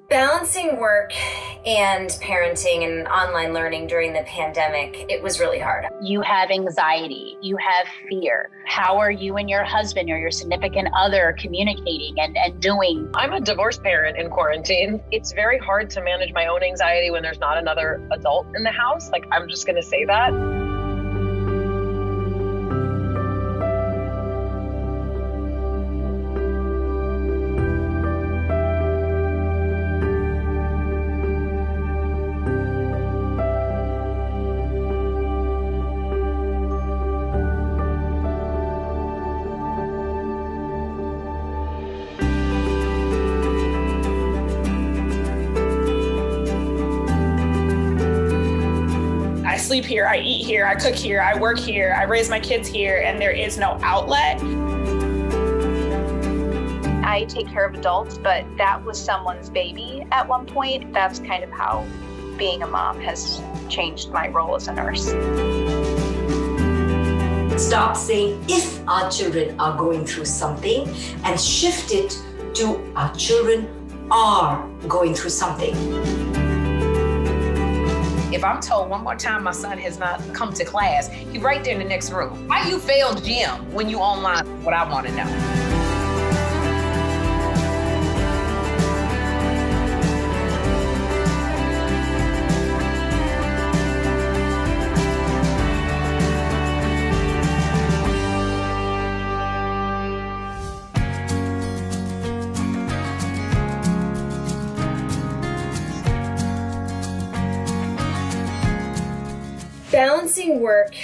Balancing work and parenting and online learning during the pandemic, it was really hard. You have anxiety, you have fear. How are you and your husband or your significant other communicating and doing? I'm a divorced parent in quarantine. It's very hard to manage my own anxiety when there's not another adult in the house. I'm just going to say that. I sleep here, I eat here, I cook here, I work here, I raise my kids here, and there is no outlet. I take care of adults, but that was someone's baby at one point. That's kind of how being a mom has changed my role as a nurse. Stop saying if our children are going through something and shift it to our children are going through something. If I'm told one more time my son has not come to class, he's right there in the next room. Why you failed gym when you online? What I want to know. Balancing work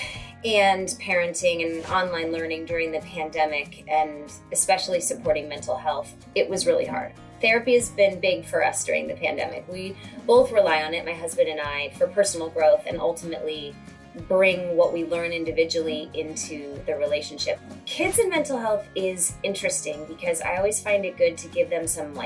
and parenting and online learning during the pandemic, and especially supporting mental health, it was really hard. Therapy has been big for us during the pandemic. We both rely on it, my husband and I, for personal growth and ultimately bring what we learn individually into the relationship. Kids and mental health is interesting because I always find it good to give them some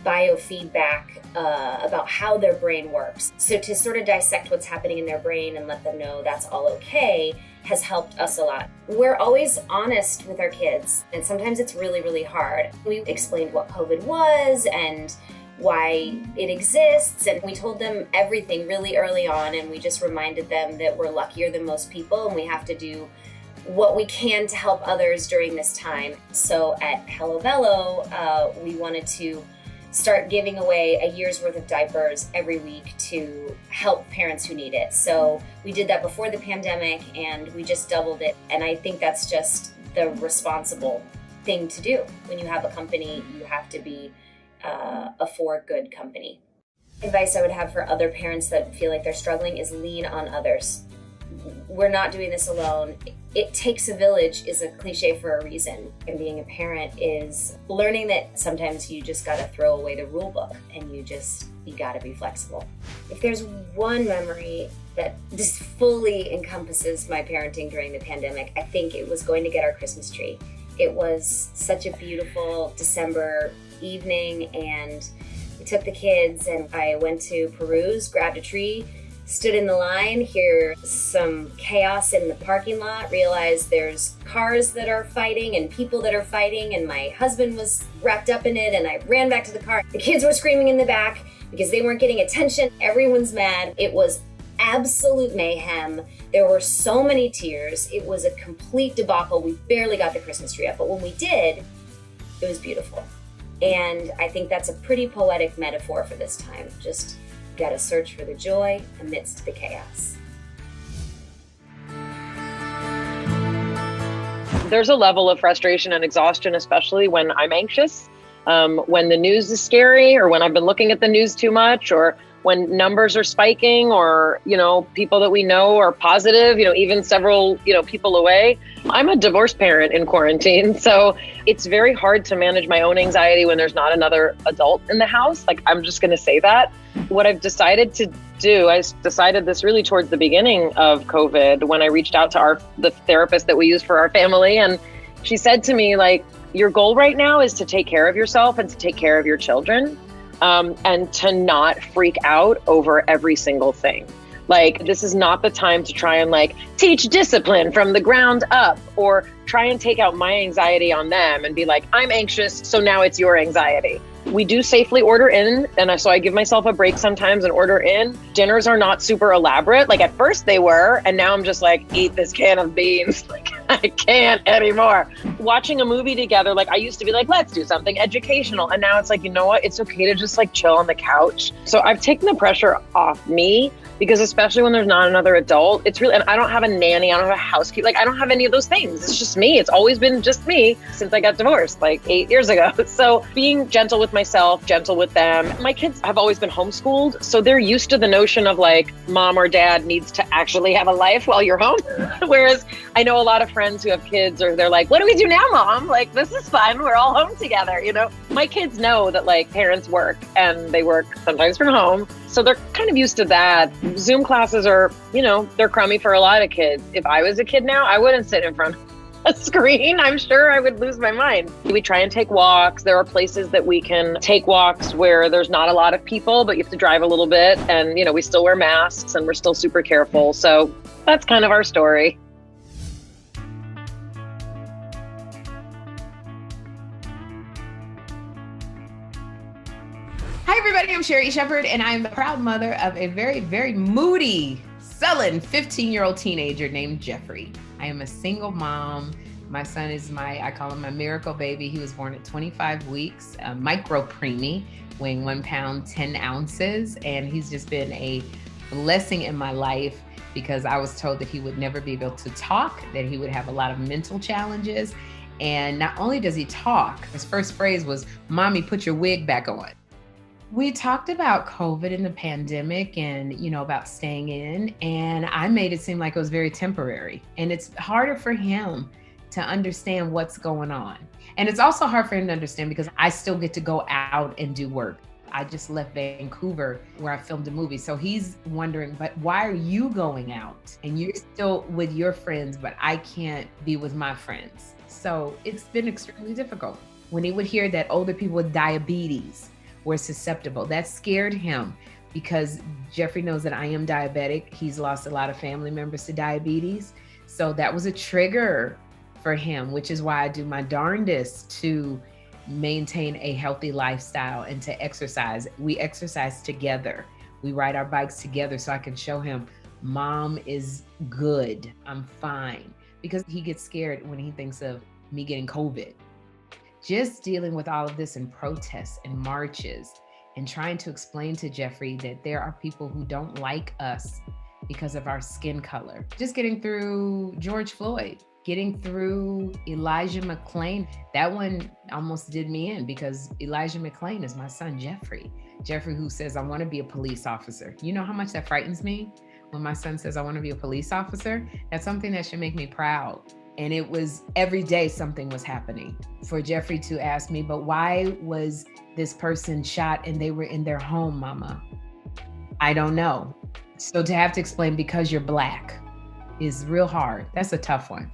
biofeedback about how their brain works. So to sort of dissect what's happening in their brain and let them know that's all okay has helped us a lot. We're always honest with our kids, and sometimes it's really, really hard. We explained what COVID was and why it exists, and we told them everything really early on, and we just reminded them that we're luckier than most people and we have to do what we can to help others during this time. So at Hello Bello, we wanted to start giving away a year's worth of diapers every week to help parents who need it. So we did that before the pandemic and we just doubled it. And I think that's just the responsible thing to do. When you have a company, you have to be a for good company. Advice I would have for other parents that feel like they're struggling is lean on others. We're not doing this alone. It takes a village is a cliche for a reason. And being a parent is learning that sometimes you just gotta throw away the rule book and you gotta be flexible. If there's one memory that just fully encompasses my parenting during the pandemic, I think it was going to get our Christmas tree. It was such a beautiful December evening and we took the kids and I went to peruse, grabbed a tree, stood in the line, hear some chaos in the parking lot, realized there's cars that are fighting and people that are fighting, and my husband was wrapped up in it, and I ran back to the car. The kids were screaming in the back because they weren't getting attention. Everyone's mad. It was absolute mayhem. There were so many tears. It was a complete debacle. We barely got the Christmas tree up, but when we did, it was beautiful. And I think that's a pretty poetic metaphor for this time. Just got to search for the joy amidst the chaos. There's a level of frustration and exhaustion, especially when I'm anxious, when the news is scary, or when I've been looking at the news too much, or when numbers are spiking, or, people that we know are positive, even several, people away. I'm a divorced parent in quarantine, so it's very hard to manage my own anxiety when there's not another adult in the house. I'm just going to say that. What I've decided to do, I decided this really towards the beginning of COVID when I reached out to the therapist that we use for our family. And she said to me, your goal right now is to take care of yourself and to take care of your children, and to not freak out over every single thing. Like, this is not the time to try and like teach discipline from the ground up or try and take out my anxiety on them and be like, I'm anxious, so now it's your anxiety. We do safely order in, and so I give myself a break sometimes and order in. Dinners are not super elaborate. Like at first they were, and now I'm just like, eat this can of beans. Like I can't anymore. Watching a movie together, like I used to be like, let's do something educational. And now it's like, you know what? It's okay to just like chill on the couch. So I've taken the pressure off me, because especially when there's not another adult, it's really, and I don't have a nanny, I don't have a housekeeper, like I don't have any of those things. It's just me. It's always been just me since I got divorced like 8 years ago. So being gentle with myself, gentle with them. My kids have always been homeschooled, so they're used to the notion of like mom or dad needs to actually have a life while you're home. Whereas I know a lot of friends who have kids, or they're like, what do we do now, mom? Like, this is fun. We're all home together, you know? My kids know that like parents work, and they work sometimes from home. So they're kind of used to that. Zoom classes are, you know, they're crummy for a lot of kids. If I was a kid now, I wouldn't sit in front of a screen. I'm sure I would lose my mind. We try and take walks. There are places that we can take walks where there's not a lot of people, but you have to drive a little bit. And, you know, we still wear masks and we're still super careful. So that's kind of our story. Hi, everybody. I'm Sherrie Shepherd, and I'm the proud mother of a very, very moody, sullen 15-year-old teenager named Jeffrey. I am a single mom. My son is I call him my miracle baby. He was born at 25 weeks, a micro preemie, weighing 1 pound, 10 ounces. And he's just been a blessing in my life, because I was told that he would never be able to talk, that he would have a lot of mental challenges. And not only does he talk, his first phrase was, "Mommy, put your wig back on." We talked about COVID and the pandemic and, you know, about staying in, and I made it seem like it was very temporary. And it's harder for him to understand what's going on. And it's also hard for him to understand because I still get to go out and do work. I just left Vancouver where I filmed a movie. So he's wondering, but why are you going out and you're still with your friends, but I can't be with my friends? So it's been extremely difficult. When he would hear that older people with diabetes were susceptible, that scared him, because Jeffrey knows that I am diabetic. He's lost a lot of family members to diabetes. So that was a trigger for him, which is why I do my darndest to maintain a healthy lifestyle and to exercise. We exercise together. We ride our bikes together so I can show him, Mom is good, I'm fine. Because he gets scared when he thinks of me getting COVID. Just dealing with all of this in protests and marches and trying to explain to Jeffrey that there are people who don't like us because of our skin color. Just getting through George Floyd, getting through Elijah McClain. That one almost did me in, because Elijah McClain is my son, Jeffrey. Jeffrey, who says, I want to be a police officer. You know how much that frightens me? When my son says, I want to be a police officer, that's something that should make me proud. And it was every day something was happening. For Jeffrey to ask me, but why was this person shot and they were in their home, Mama? I don't know. So to have to explain because you're Black is real hard. That's a tough one.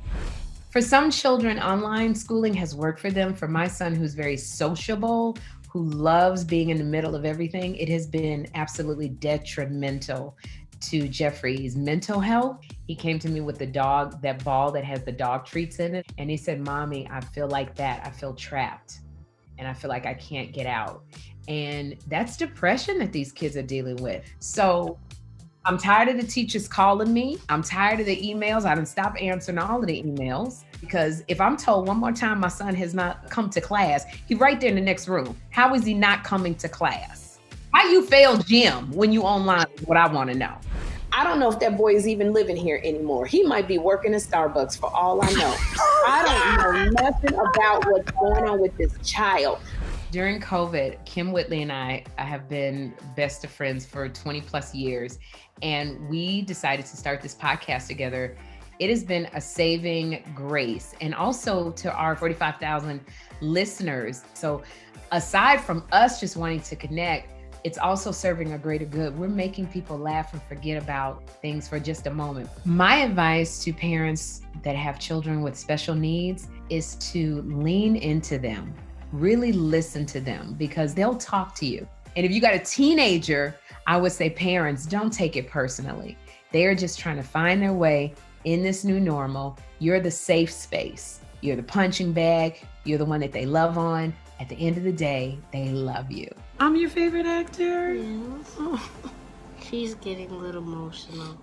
For some children, online schooling has worked for them. For my son, who's very sociable, who loves being in the middle of everything, it has been absolutely detrimental to Jeffrey's mental health. He came to me with the dog, that ball that has the dog treats in it. And he said, Mommy, I feel like that. I feel trapped and I feel like I can't get out. And that's depression that these kids are dealing with. So I'm tired of the teachers calling me. I'm tired of the emails. I done stopped answering all of the emails, because if I'm told one more time my son has not come to class, he's right there in the next room. How is he not coming to class? How you fail gym when you online is what I want to know. I don't know if that boy is even living here anymore. He might be working at Starbucks for all I know. I don't know nothing about what's going on with this child. During COVID, Kim Whitley and I have been best of friends for 20 plus years. And we decided to start this podcast together. It has been a saving grace. And also to our 45,000 listeners. So aside from us just wanting to connect, it's also serving a greater good. We're making people laugh and forget about things for just a moment. My advice to parents that have children with special needs is to lean into them, really listen to them, because they'll talk to you. And if you got a teenager, I would say parents, don't take it personally. They are just trying to find their way in this new normal. You're the safe space. You're the punching bag. You're the one that they love on. At the end of the day, they love you. I'm your favorite actor. Yes. Oh, she's getting a little emotional.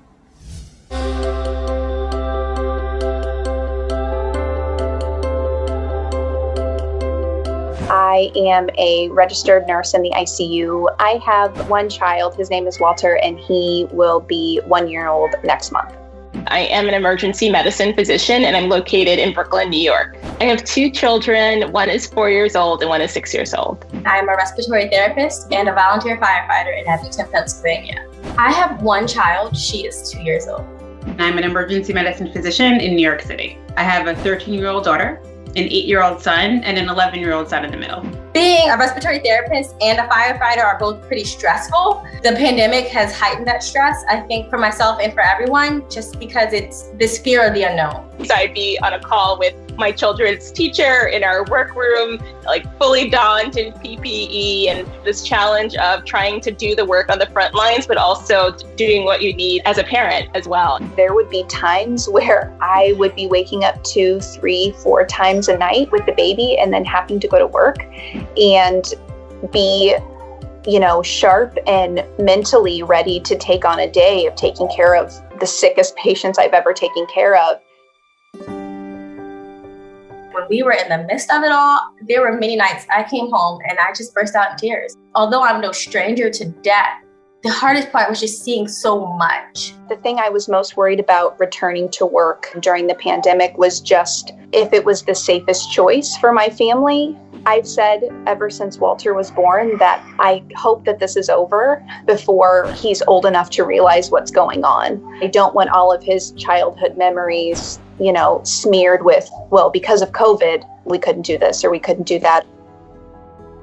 I am a registered nurse in the ICU. I have one child. His name is Walter, and he will be 1 year old next month. I am an emergency medicine physician, and I'm located in Brooklyn, New York. I have 2 children. One is 4 years old and one is 6 years old. I'm a respiratory therapist and a volunteer firefighter in Abington, Pennsylvania. I have one child. She is 2 years old. I'm an emergency medicine physician in New York City. I have a 13-year-old daughter, an 8-year-old son, and an 11-year-old son in the middle. Being a respiratory therapist and a firefighter are both pretty stressful. The pandemic has heightened that stress, I think, for myself and for everyone, just because it's this fear of the unknown. So I'd be on a call with my children's teacher in our workroom, like fully donned in PPE, and this challenge of trying to do the work on the front lines, but also doing what you need as a parent as well. There would be times where I would be waking up 2, 3, 4 times a night with the baby and then having to go to work and be, sharp and mentally ready to take on a day of taking care of the sickest patients I've ever taken care of. When we were in the midst of it all, there were many nights I came home and I just burst out in tears. Although I'm no stranger to death, the hardest part was just seeing so much. The thing I was most worried about returning to work during the pandemic was just if it was the safest choice for my family. I've said ever since Walter was born that I hope that this is over before he's old enough to realize what's going on. I don't want all of his childhood memories, smeared with, well, because of COVID, we couldn't do this or we couldn't do that.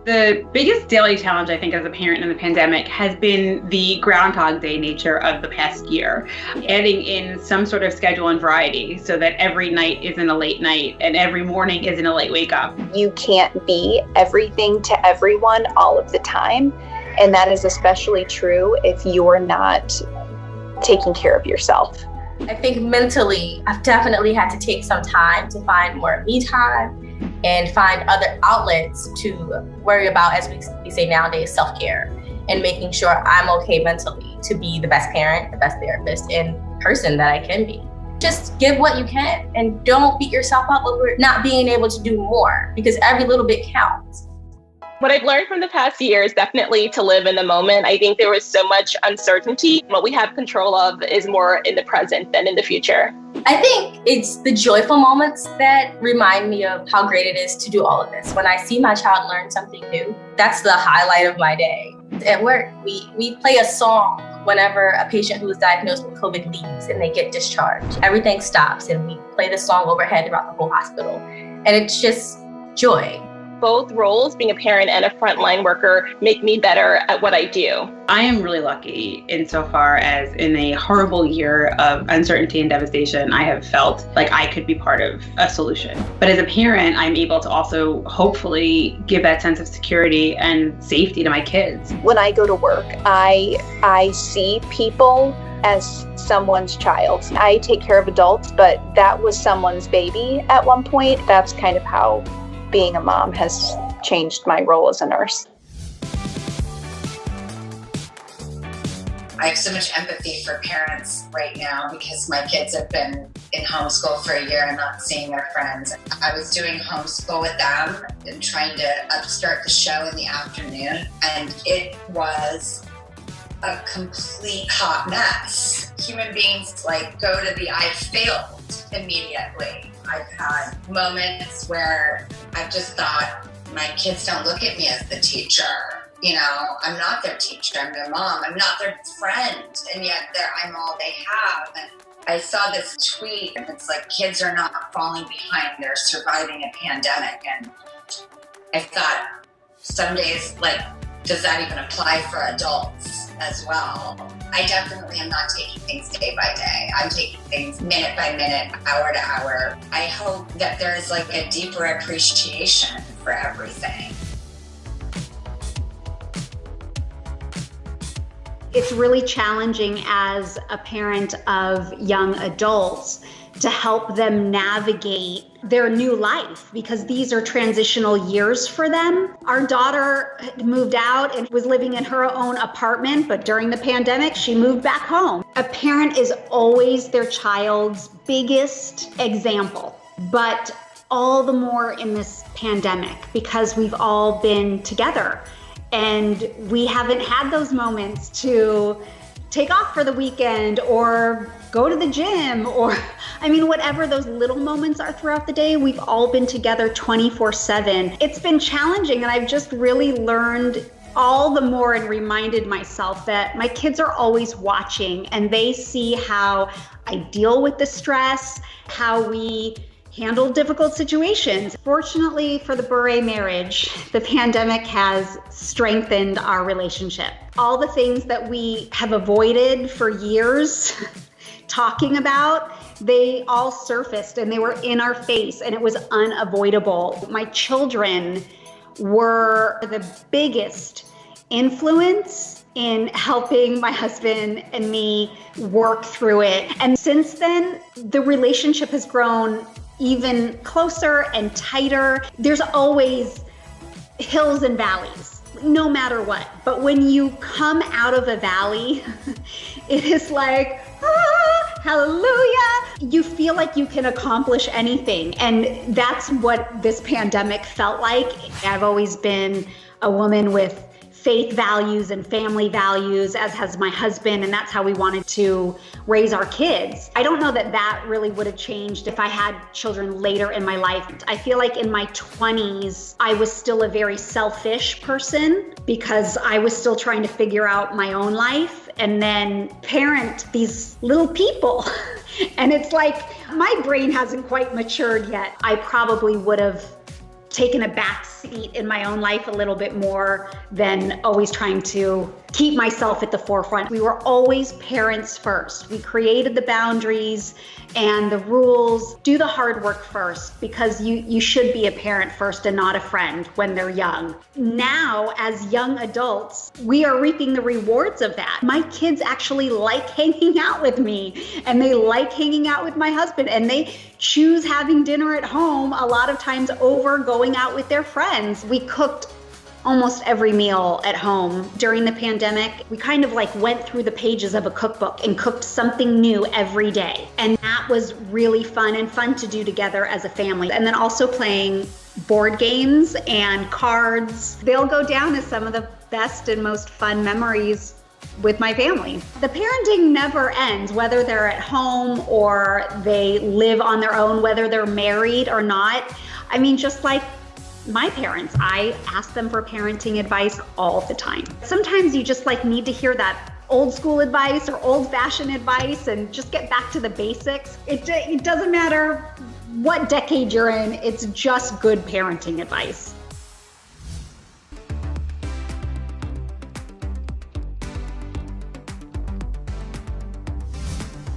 The biggest daily challenge, I think, as a parent in the pandemic has been the Groundhog Day nature of the past year. Adding in some sort of schedule and variety so that every night isn't a late night and every morning isn't a late wake up. You can't be everything to everyone all of the time. And that is especially true if you're not taking care of yourself. I think mentally, I've definitely had to take some time to find more me time and find other outlets to worry about, as we say nowadays, self-care, and making sure I'm okay mentally to be the best parent, the best therapist, and person that I can be. Just give what you can and don't beat yourself up over not being able to do more, because every little bit counts. What I've learned from the past year is definitely to live in the moment. I think there was so much uncertainty. What we have control of is more in the present than in the future. I think it's the joyful moments that remind me of how great it is to do all of this. When I see my child learn something new, that's the highlight of my day. At work, we play a song whenever a patient who is diagnosed with COVID leaves and they get discharged. Everything stops and we play the song overhead throughout the whole hospital. And it's just joy. Both roles, being a parent and a frontline worker, make me better at what I do. I am really lucky insofar as in a horrible year of uncertainty and devastation, I have felt like I could be part of a solution. But as a parent, I'm able to also hopefully give that sense of security and safety to my kids. When I go to work, I see people as someone's child. I take care of adults, but that was someone's baby at one point. That's kind of how being a mom has changed my role as a nurse. I have so much empathy for parents right now because my kids have been in homeschool for a year and not seeing their friends. I was doing homeschool with them and trying to start the show in the afternoon, and it was a complete hot mess. Human beings go to the I failed immediately. I've had moments where I've just thought, my kids don't look at me as the teacher. I'm not their teacher, I'm their mom, I'm not their friend, and yet I'm all they have. And I saw this tweet, and it's like, kids are not falling behind, they're surviving a pandemic. And I thought, some days, does that even apply for adults as well? I definitely am not taking things day by day. I'm taking things minute by minute, hour to hour. I hope that there is a deeper appreciation for everything. It's really challenging as a parent of young adults to help them navigate their new life because these are transitional years for them. Our daughter moved out and was living in her own apartment, but during the pandemic, she moved back home. A parent is always their child's biggest example, but all the more in this pandemic because we've all been together and we haven't had those moments to take off for the weekend or go to the gym or, whatever those little moments are throughout the day, we've all been together 24/7. It's been challenging and I've just really learned all the more and reminded myself that my kids are always watching and they see how I deal with the stress, how we handle difficult situations. Fortunately for the Bure marriage, the pandemic has strengthened our relationship. All the things that we have avoided for years talking about, they all surfaced and they were in our face and it was unavoidable. My children were the biggest influence in helping my husband and me work through it. And since then, the relationship has grown even closer and tighter. There's always hills and valleys, no matter what. But when you come out of a valley, it is like, hallelujah. You feel like you can accomplish anything. And that's what this pandemic felt like. I've always been a woman with faith values and family values, as has my husband, and that's how we wanted to raise our kids. I don't know that that really would have changed if I had children later in my life. I feel like in my 20s, I was still a very selfish person because I was still trying to figure out my own life and then parent these little people. And it's like, my brain hasn't quite matured yet. I probably would have taken a back seat in my own life a little bit more than always trying to keep myself at the forefront. We were always parents first. We created the boundaries and the rules. Do the hard work first because you should be a parent first and not a friend when they're young. Now, as young adults, we are reaping the rewards of that. My kids actually like hanging out with me and they like hanging out with my husband and they choose having dinner at home a lot of times over going out with their friends. We cooked almost every meal at home during the pandemic. We kind of like went through the pages of a cookbook and cooked something new every day. And that was really fun to do together as a family. And then also playing board games and cards. They'll go down as some of the best and most fun memories with my family. The parenting never ends, whether they're at home or they live on their own, whether they're married or not. Just like my parents, I ask them for parenting advice all the time. Sometimes you just need to hear that old school advice or old fashioned advice and just get back to the basics. It doesn't matter what decade you're in, it's just good parenting advice.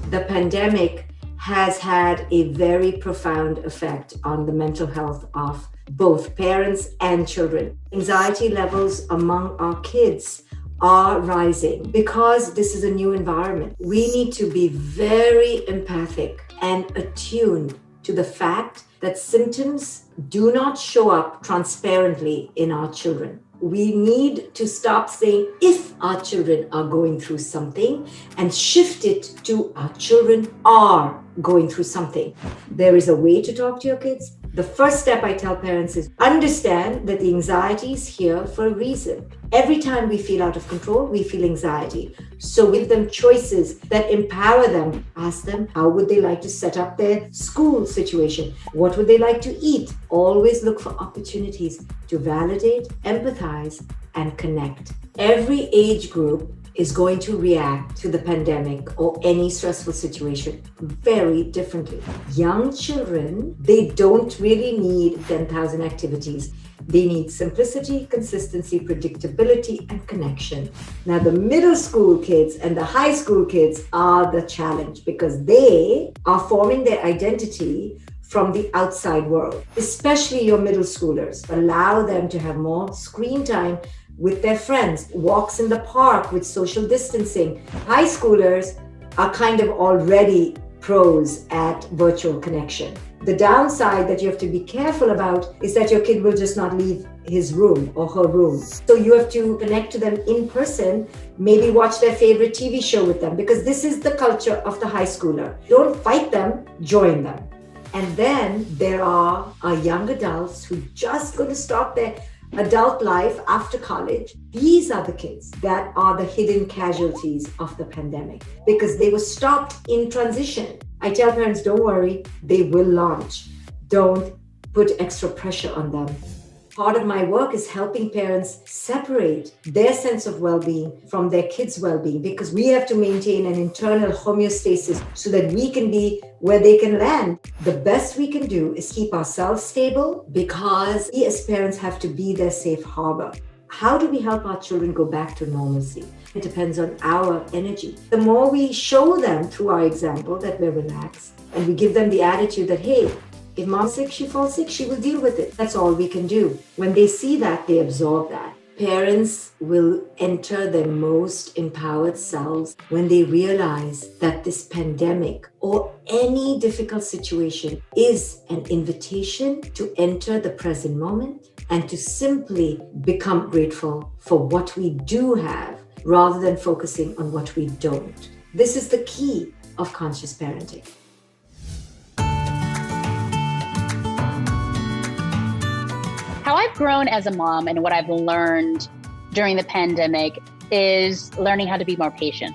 The pandemic has had a very profound effect on the mental health of both parents and children. Anxiety levels among our kids are rising because this is a new environment. We need to be very empathic and attuned to the fact that symptoms do not show up transparently in our children. We need to stop saying if our children are going through something and shift it to our children are going through something. There is a way to talk to your kids. The first step I tell parents is understand that the anxiety is here for a reason. Every time we feel out of control, we feel anxiety. So give them choices that empower them. Ask them, how would they like to set up their school situation? What would they like to eat? Always look for opportunities to validate, empathize, and connect. Every age group is going to react to the pandemic or any stressful situation very differently. Young children, they don't really need 10,000 activities. They need simplicity, consistency, predictability, and connection. Now, the middle school kids and the high school kids are the challenge because they are forming their identity from the outside world, especially your middle schoolers. Allow them to have more screen time with their friends, walks in the park with social distancing. High schoolers are kind of already pros at virtual connection. The downside that you have to be careful about is that your kid will just not leave his room or her room. So you have to connect to them in person, maybe watch their favorite TV show with them, because this is the culture of the high schooler. Don't fight them, join them. And then there are our young adults who just going to start their adult life after college. These are the kids that are the hidden casualties of the pandemic because they were stopped in transition. I tell parents, don't worry, they will launch. Don't put extra pressure on them. Part of my work is helping parents separate their sense of well-being from their kids' well-being, because we have to maintain an internal homeostasis so that we can be where they can land. The best we can do is keep ourselves stable, because we as parents have to be their safe harbor. How do we help our children go back to normalcy? It depends on our energy. The more we show them through our example that we're relaxed, and we give them the attitude that, hey, if mom's sick, she falls sick, she will deal with it. That's all we can do. When they see that, they absorb that. Parents will enter their most empowered selves when they realize that this pandemic or any difficult situation is an invitation to enter the present moment and to simply become grateful for what we do have rather than focusing on what we don't. This is the key of conscious parenting. How I've grown as a mom and what I've learned during the pandemic is learning how to be more patient.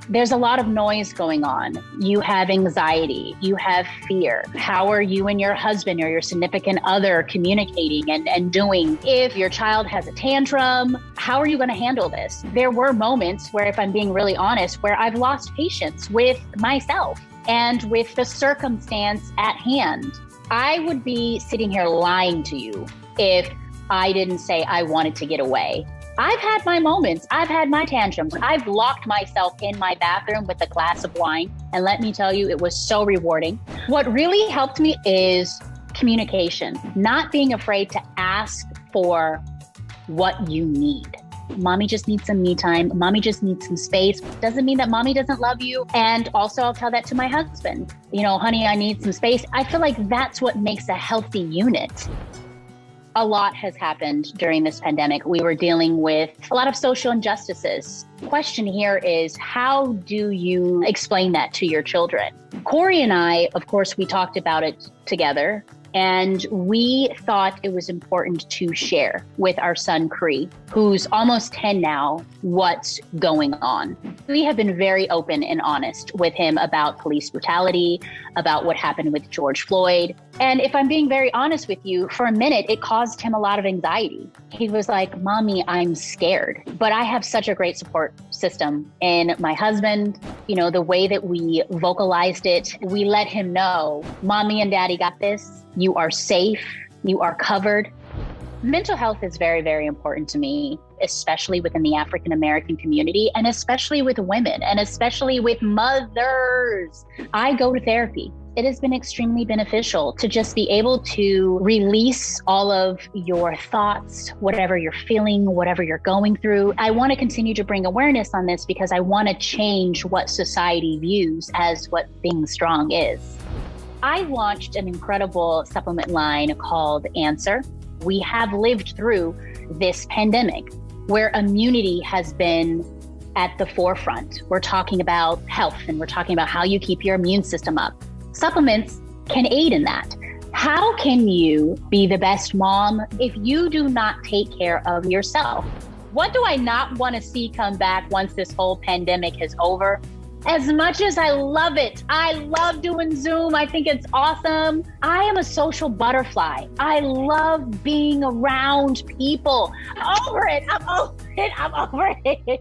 There's a lot of noise going on. You have anxiety, you have fear. How are you and your husband or your significant other communicating and doing? If your child has a tantrum, how are you going to handle this? There were moments where, if I'm being really honest, where I've lost patience with myself and with the circumstance at hand. I would be sitting here lying to you if I didn't say I wanted to get away. I've had my moments. I've had my tantrums. I've locked myself in my bathroom with a glass of wine. And let me tell you, it was so rewarding. What really helped me is communication, not being afraid to ask for what you need. Mommy just needs some me time. Mommy just needs some space. Doesn't mean that mommy doesn't love you. And also I'll tell that to my husband. You know, honey, I need some space. I feel like that's what makes a healthy unit. A lot has happened during this pandemic. We were dealing with a lot of social injustices. The question here is, how do you explain that to your children? Corey and I, of course, we talked about it together. And we thought it was important to share with our son, Cree, who's almost 10 now, what's going on. We have been very open and honest with him about police brutality, about what happened with George Floyd. And if I'm being very honest with you, for a minute, it caused him a lot of anxiety. He was like, Mommy, I'm scared. But I have such a great support system in my husband. You know, the way that we vocalized it, we let him know, Mommy and Daddy got this. You are safe. You are covered. Mental health is very, very important to me, especially within the African American community, and especially with women, and especially with mothers. I go to therapy. It has been extremely beneficial to just be able to release all of your thoughts, whatever you're feeling, whatever you're going through. I want to continue to bring awareness on this because I want to change what society views as what being strong is. I launched an incredible supplement line called Answer. We have lived through this pandemic where immunity has been at the forefront. We're talking about health and we're talking about how you keep your immune system up. Supplements can aid in that. How can you be the best mom if you do not take care of yourself? What do I not want to see come back once this whole pandemic is over? As much as I love it, I love doing Zoom. I think it's awesome. I am a social butterfly. I love being around people. I'm over it. I'm over it.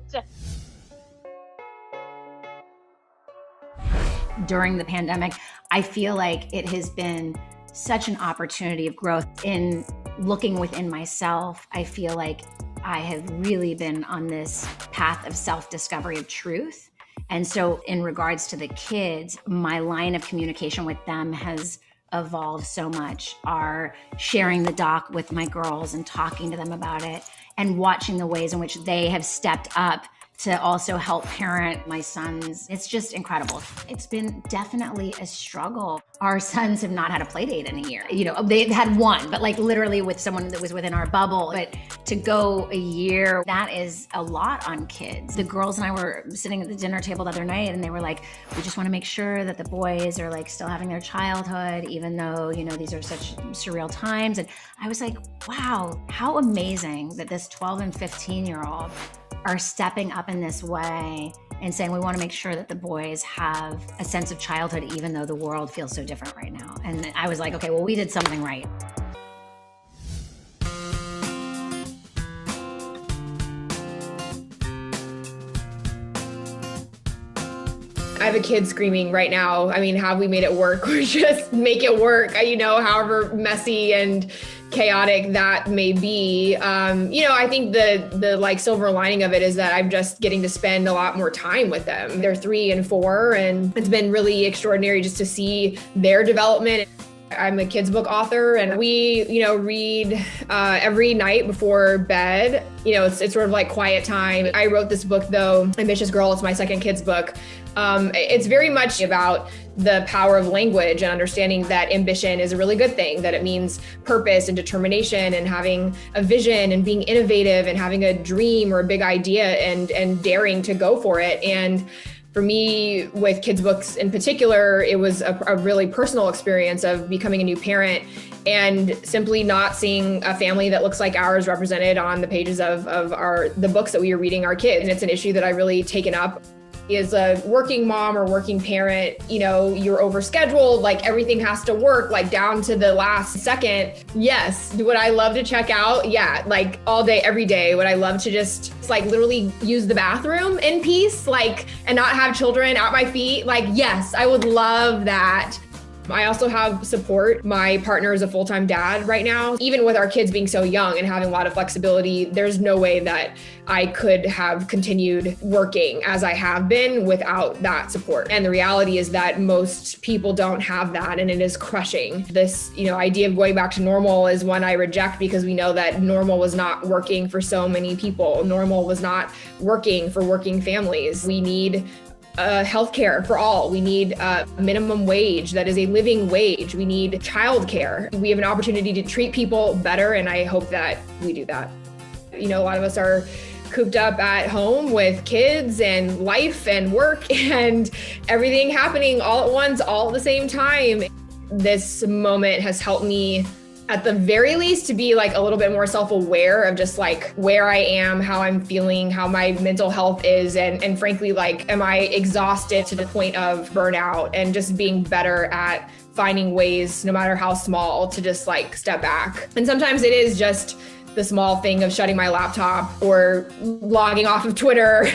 During the pandemic, I feel like it has been such an opportunity of growth in looking within myself. I feel like I have really been on this path of self-discovery of truth. And so in regards to the kids, my line of communication with them has evolved so much. Our sharing the doc with my girls and talking to them about it and watching the ways in which they have stepped up to also help parent my sons. It's just incredible. It's been definitely a struggle. Our sons have not had a play date in a year. You know, they've had one, but like literally with someone that was within our bubble. But to go a year, that is a lot on kids. The girls and I were sitting at the dinner table the other night and they were like, we just want to make sure that the boys are like still having their childhood, even though, you know, these are such surreal times. And I was like, wow, how amazing that this 12 and 15-year-old are stepping up in this way and saying we want to make sure that the boys have a sense of childhood even though the world feels so different right now. And I was like, okay, well, we did something right. I have a kid screaming right now. I mean, have we made it work? Or just make it work, you know, however messy and chaotic that may be. You know, I think the like silver lining of it is that I'm just getting to spend a lot more time with them. They're 3 and 4, and it's been really extraordinary just to see their development. I'm a kids book author, and we, you know, read every night before bed. You know, it's sort of like quiet time. I wrote this book though, Ambitious Girl. It's my second kids book. It's very much about the power of language and understanding that ambition is a really good thing, that it means purpose and determination and having a vision and being innovative and having a dream or a big idea and daring to go for it. And for me, with kids books in particular, it was a really personal experience of becoming a new parent and simply not seeing a family that looks like ours represented on the pages of the books that we are reading our kids. And it's an issue that I really taken up. As a working mom or working parent, you know, you're overscheduled, like everything has to work like down to the last second. Yes. Would I love to check out? Yeah. Like all day, every day. Would I love to just like literally use the bathroom in peace, like, and not have children at my feet? Like, yes, I would love that. I also have support. My partner is a full-time dad right now. Even with our kids being so young and having a lot of flexibility, there's no way that I could have continued working as I have been without that support. And the reality is that most people don't have that, and it is crushing. This, you know, idea of going back to normal is one I reject because we know that normal was not working for so many people. Normal was not working for working families. We need healthcare for all. We need a minimum wage that is a living wage. We need childcare. We have an opportunity to treat people better, and I hope that we do that. You know, a lot of us are cooped up at home with kids and life and work and everything happening all at once, all at the same time. This moment has helped me at the very least to be like a little bit more self-aware of just like where I am, how I'm feeling, how my mental health is, and frankly, like, am I exhausted to the point of burnout, and just being better at finding ways, no matter how small, to just like step back. And sometimes it is just the small thing of shutting my laptop or logging off of Twitter.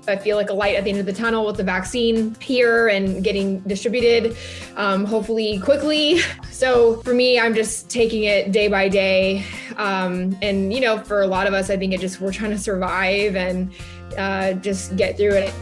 I feel like a light at the end of the tunnel with the vaccine here and getting distributed, hopefully quickly. So for me, I'm just taking it day by day. And, you know, for a lot of us, I think we're trying to survive and just get through it.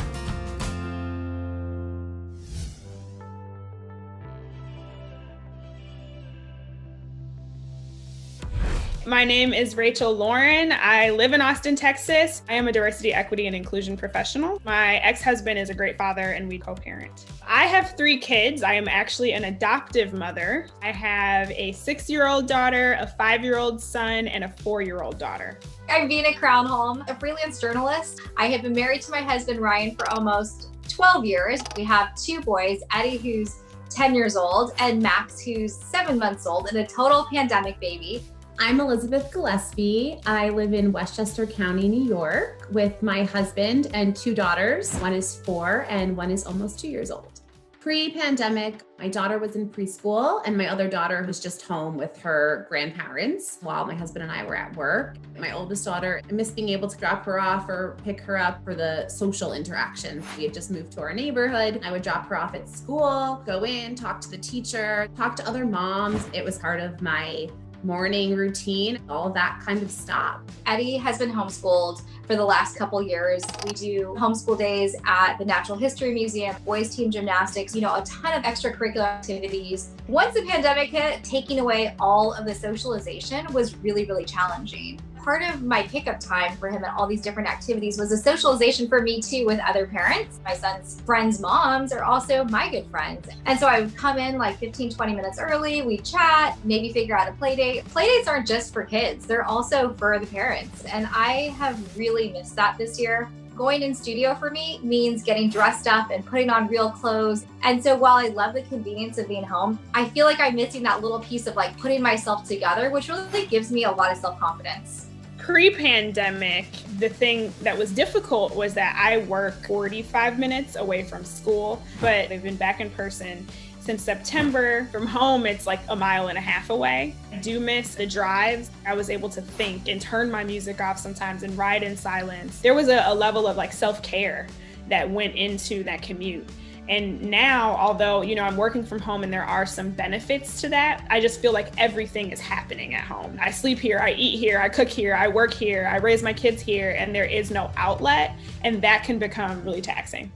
My name is Rachel Lauren. I live in Austin, Texas. I am a diversity, equity, and inclusion professional. My ex-husband is a great father, and we co-parent. I have 3 kids. I am actually an adoptive mother. I have a 6-year-old daughter, a 5-year-old son, and a 4-year-old daughter. I'm Vina Crownholm, a freelance journalist. I have been married to my husband, Ryan, for almost 12 years. We have 2 boys, Eddie, who's 10 years old, and Max, who's 7 months old, and a total pandemic baby. I'm Elizabeth Gillespie. I live in Westchester County, New York, with my husband and 2 daughters. One is 4 and one is almost 2 years old. Pre-pandemic, my daughter was in preschool and my other daughter was just home with her grandparents while my husband and I were at work. My oldest daughter, I missed being able to drop her off or pick her up for the social interactions. We had just moved to our neighborhood. I would drop her off at school, go in, talk to the teacher, talk to other moms. It was part of my morning routine. All of that kind of stopped. Eddie has been homeschooled for the last couple years. We do homeschool days at the Natural History Museum, boys team gymnastics, you know, a ton of extracurricular activities. Once the pandemic hit, taking away all of the socialization was really, really challenging. part of my pickup time for him and all these different activities was a socialization for me too with other parents. My son's friends' moms are also my good friends. And so I would come in like 15, 20 minutes early, we'd chat, maybe figure out a play date. Play dates aren't just for kids, they're also for the parents. And I have really missed that this year. Going in studio for me means getting dressed up and putting on real clothes. And so while I love the convenience of being home, I feel like I'm missing that little piece of like putting myself together, which really gives me a lot of self-confidence. Pre-pandemic, the thing that was difficult was that I work 45 minutes away from school, but I've been back in person since September. From home, it's like a mile and a half away. I do miss the drives. I was able to think and turn my music off sometimes and ride in silence. There was a level of like self-care that went into that commute. And now, although, I'm working from home and there are some benefits to that, I just feel like everything is happening at home. I sleep here, I eat here, I cook here, I work here, I raise my kids here, and there is no outlet. And that can become really taxing.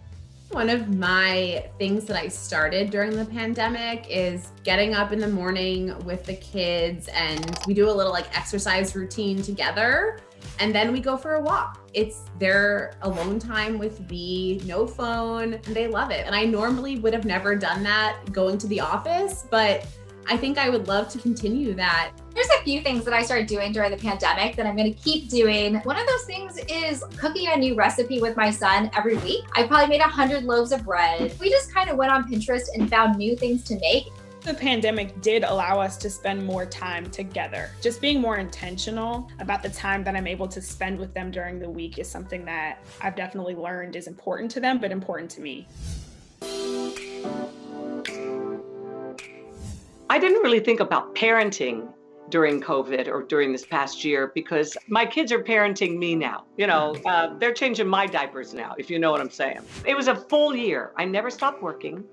One of my things that I started during the pandemic is getting up in the morning with the kids, and we do a little like exercise routine together, and then we go for a walk. It's their alone time with me, no phone, and they love it. And I normally would have never done that going to the office, but I think I would love to continue that. There's a few things that I started doing during the pandemic that I'm going to keep doing. One of those things is cooking a new recipe with my son every week. I probably made 100 loaves of bread. We just kind of went on Pinterest and found new things to make. The pandemic did allow us to spend more time together. Just being more intentional about the time that I'm able to spend with them during the week is something that I've definitely learned is important to them, but important to me. I didn't really think about parenting during COVID or during this past year because my kids are parenting me now. They're changing my diapers now, if you know what I'm saying. It was a full year. I never stopped working,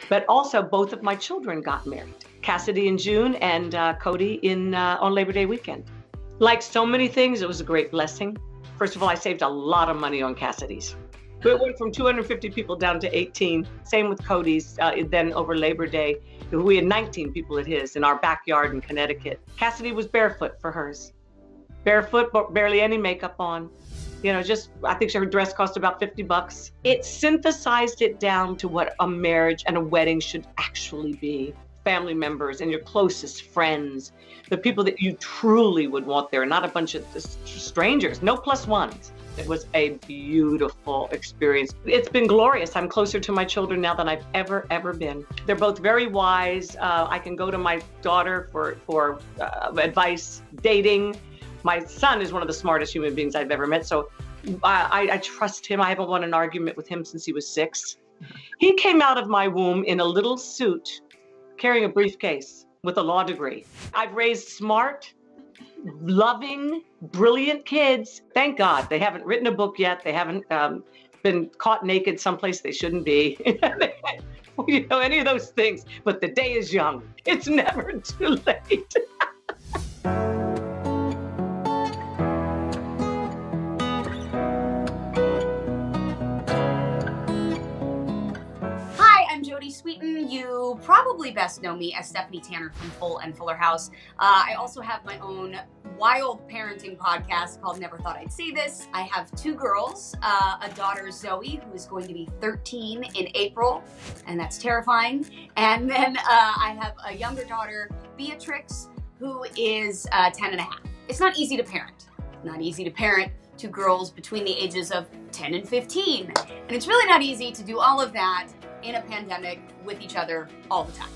but also both of my children got married. Cassidy in June and Cody on Labor Day weekend. Like so many things, it was a great blessing. First of all, I saved a lot of money on Cassidy's. It went from 250 people down to 18. Same with Cody's. Then over Labor Day, we had 19 people at his in our backyard in Connecticut. Cassidy was barefoot for hers. Barefoot, but barely any makeup on. I think her dress cost about $50. It synthesized it down to what a marriage and a wedding should actually be. Family members and your closest friends, the people that you truly would want there, not a bunch of strangers, no plus ones. It was a beautiful experience. It's been glorious. I'm closer to my children now than I've ever been. They're both very wise. I can go to my daughter for advice, dating. My son is one of the smartest human beings I've ever met. So I trust him. I haven't won an argument with him since he was 6. He came out of my womb in a little suit, carrying a briefcase with a law degree. I've raised smart, loving, brilliant kids. Thank God they haven't written a book yet. They haven't been caught naked someplace they shouldn't be. Any of those things. But the day is young. It's never too late. Sweeten. You probably best know me as Stephanie Tanner from Full and Fuller House. I also have my own wild parenting podcast called Never Thought I'd Say This. I have 2 girls, a daughter Zoe, who is going to be 13 in April, and that's terrifying. And then I have a younger daughter, Beatrix, who is 10 and a half. It's not easy to parent. Not easy to parent 2 girls between the ages of 10 and 15. And it's really not easy to do all of that in a pandemic with each other all the time.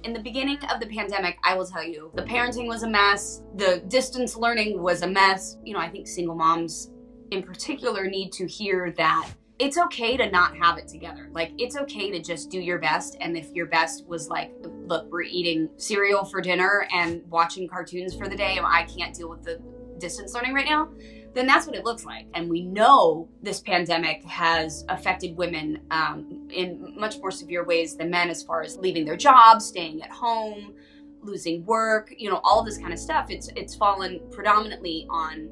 In the beginning of the pandemic, I will tell you, the parenting was a mess. The distance learning was a mess. I think single moms in particular need to hear that it's okay to not have it together. Like, it's okay to just do your best. And if your best was like, look, we're eating cereal for dinner and watching cartoons for the day, and I can't deal with the distance learning right now, then that's what it looks like. And we know this pandemic has affected women in much more severe ways than men, as far as leaving their jobs, staying at home, losing work, all of this kind of stuff. It's fallen predominantly on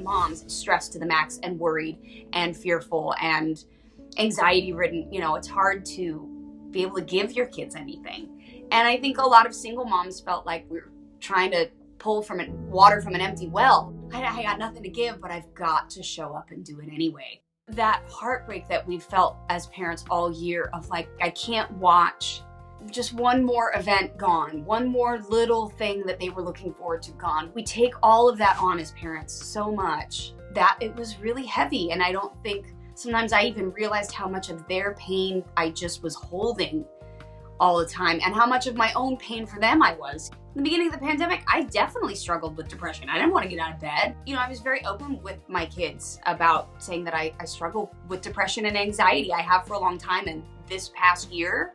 moms, stressed to the max and worried and fearful and anxiety ridden. It's hard to be able to give your kids anything. And I think a lot of single moms felt like we were trying to pull from water from an empty well. I got nothing to give, but I've got to show up and do it anyway. That heartbreak that we felt as parents all year of like, I can't watch just one more event gone, one more little thing that they were looking forward to gone. We take all of that on as parents so much that it was really heavy. And I don't think sometimes I even realized how much of their pain I just was holding all the time and how much of my own pain for them I was. In the beginning of the pandemic, I definitely struggled with depression. I didn't want to get out of bed. You know, I was very open with my kids about saying that I struggle with depression and anxiety. I have for a long time, and this past year,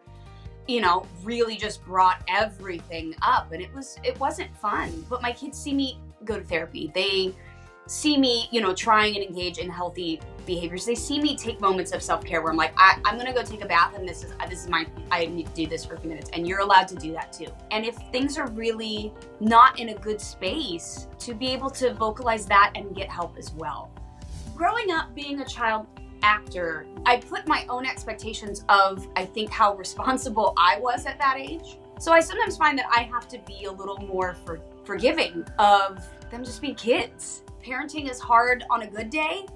you know, really just brought everything up, and it wasn't fun. But my kids see me go to therapy. They see me, you know, trying and engage in healthy behaviors. They see me take moments of self-care where I'm like, I'm gonna go take a bath, and this is my, I need to do this for a few minutes, and you're allowed to do that too. And if things are really not in a good space, to be able to vocalize that and get help as well. Growing up being a child actor, I put my own expectations of, I think, how responsible I was at that age. So I sometimes find that I have to be a little more forgiving of them just being kids. Parenting is hard on a good day.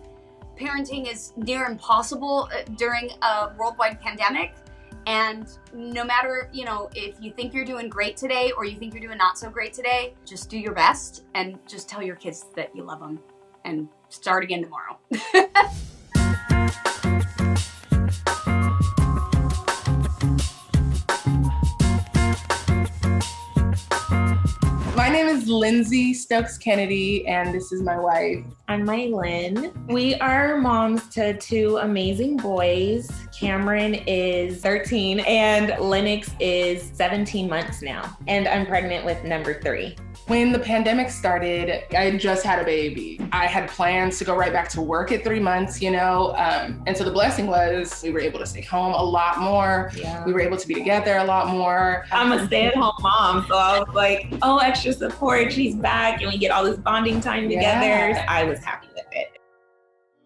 Parenting is near impossible during a worldwide pandemic. And no matter, you know, if you think you're doing great today or you think you're doing not so great today, just do your best and just tell your kids that you love them and start again tomorrow. My name is Lindsay Stokes Kennedy, and this is my wife. I'm Mylin. We are moms to two amazing boys. Cameron is 13 and Lennox is 17 months now. And I'm pregnant with number 3. When the pandemic started, I had just had a baby. I had plans to go right back to work at 3 months, you know? And so the blessing was we were able to stay home a lot more. Yeah. We were able to be together a lot more. I'm a stay-at-home mom, so I was like, oh, extra support, she's back, and we get all this bonding time together. Yeah. I was happy with it.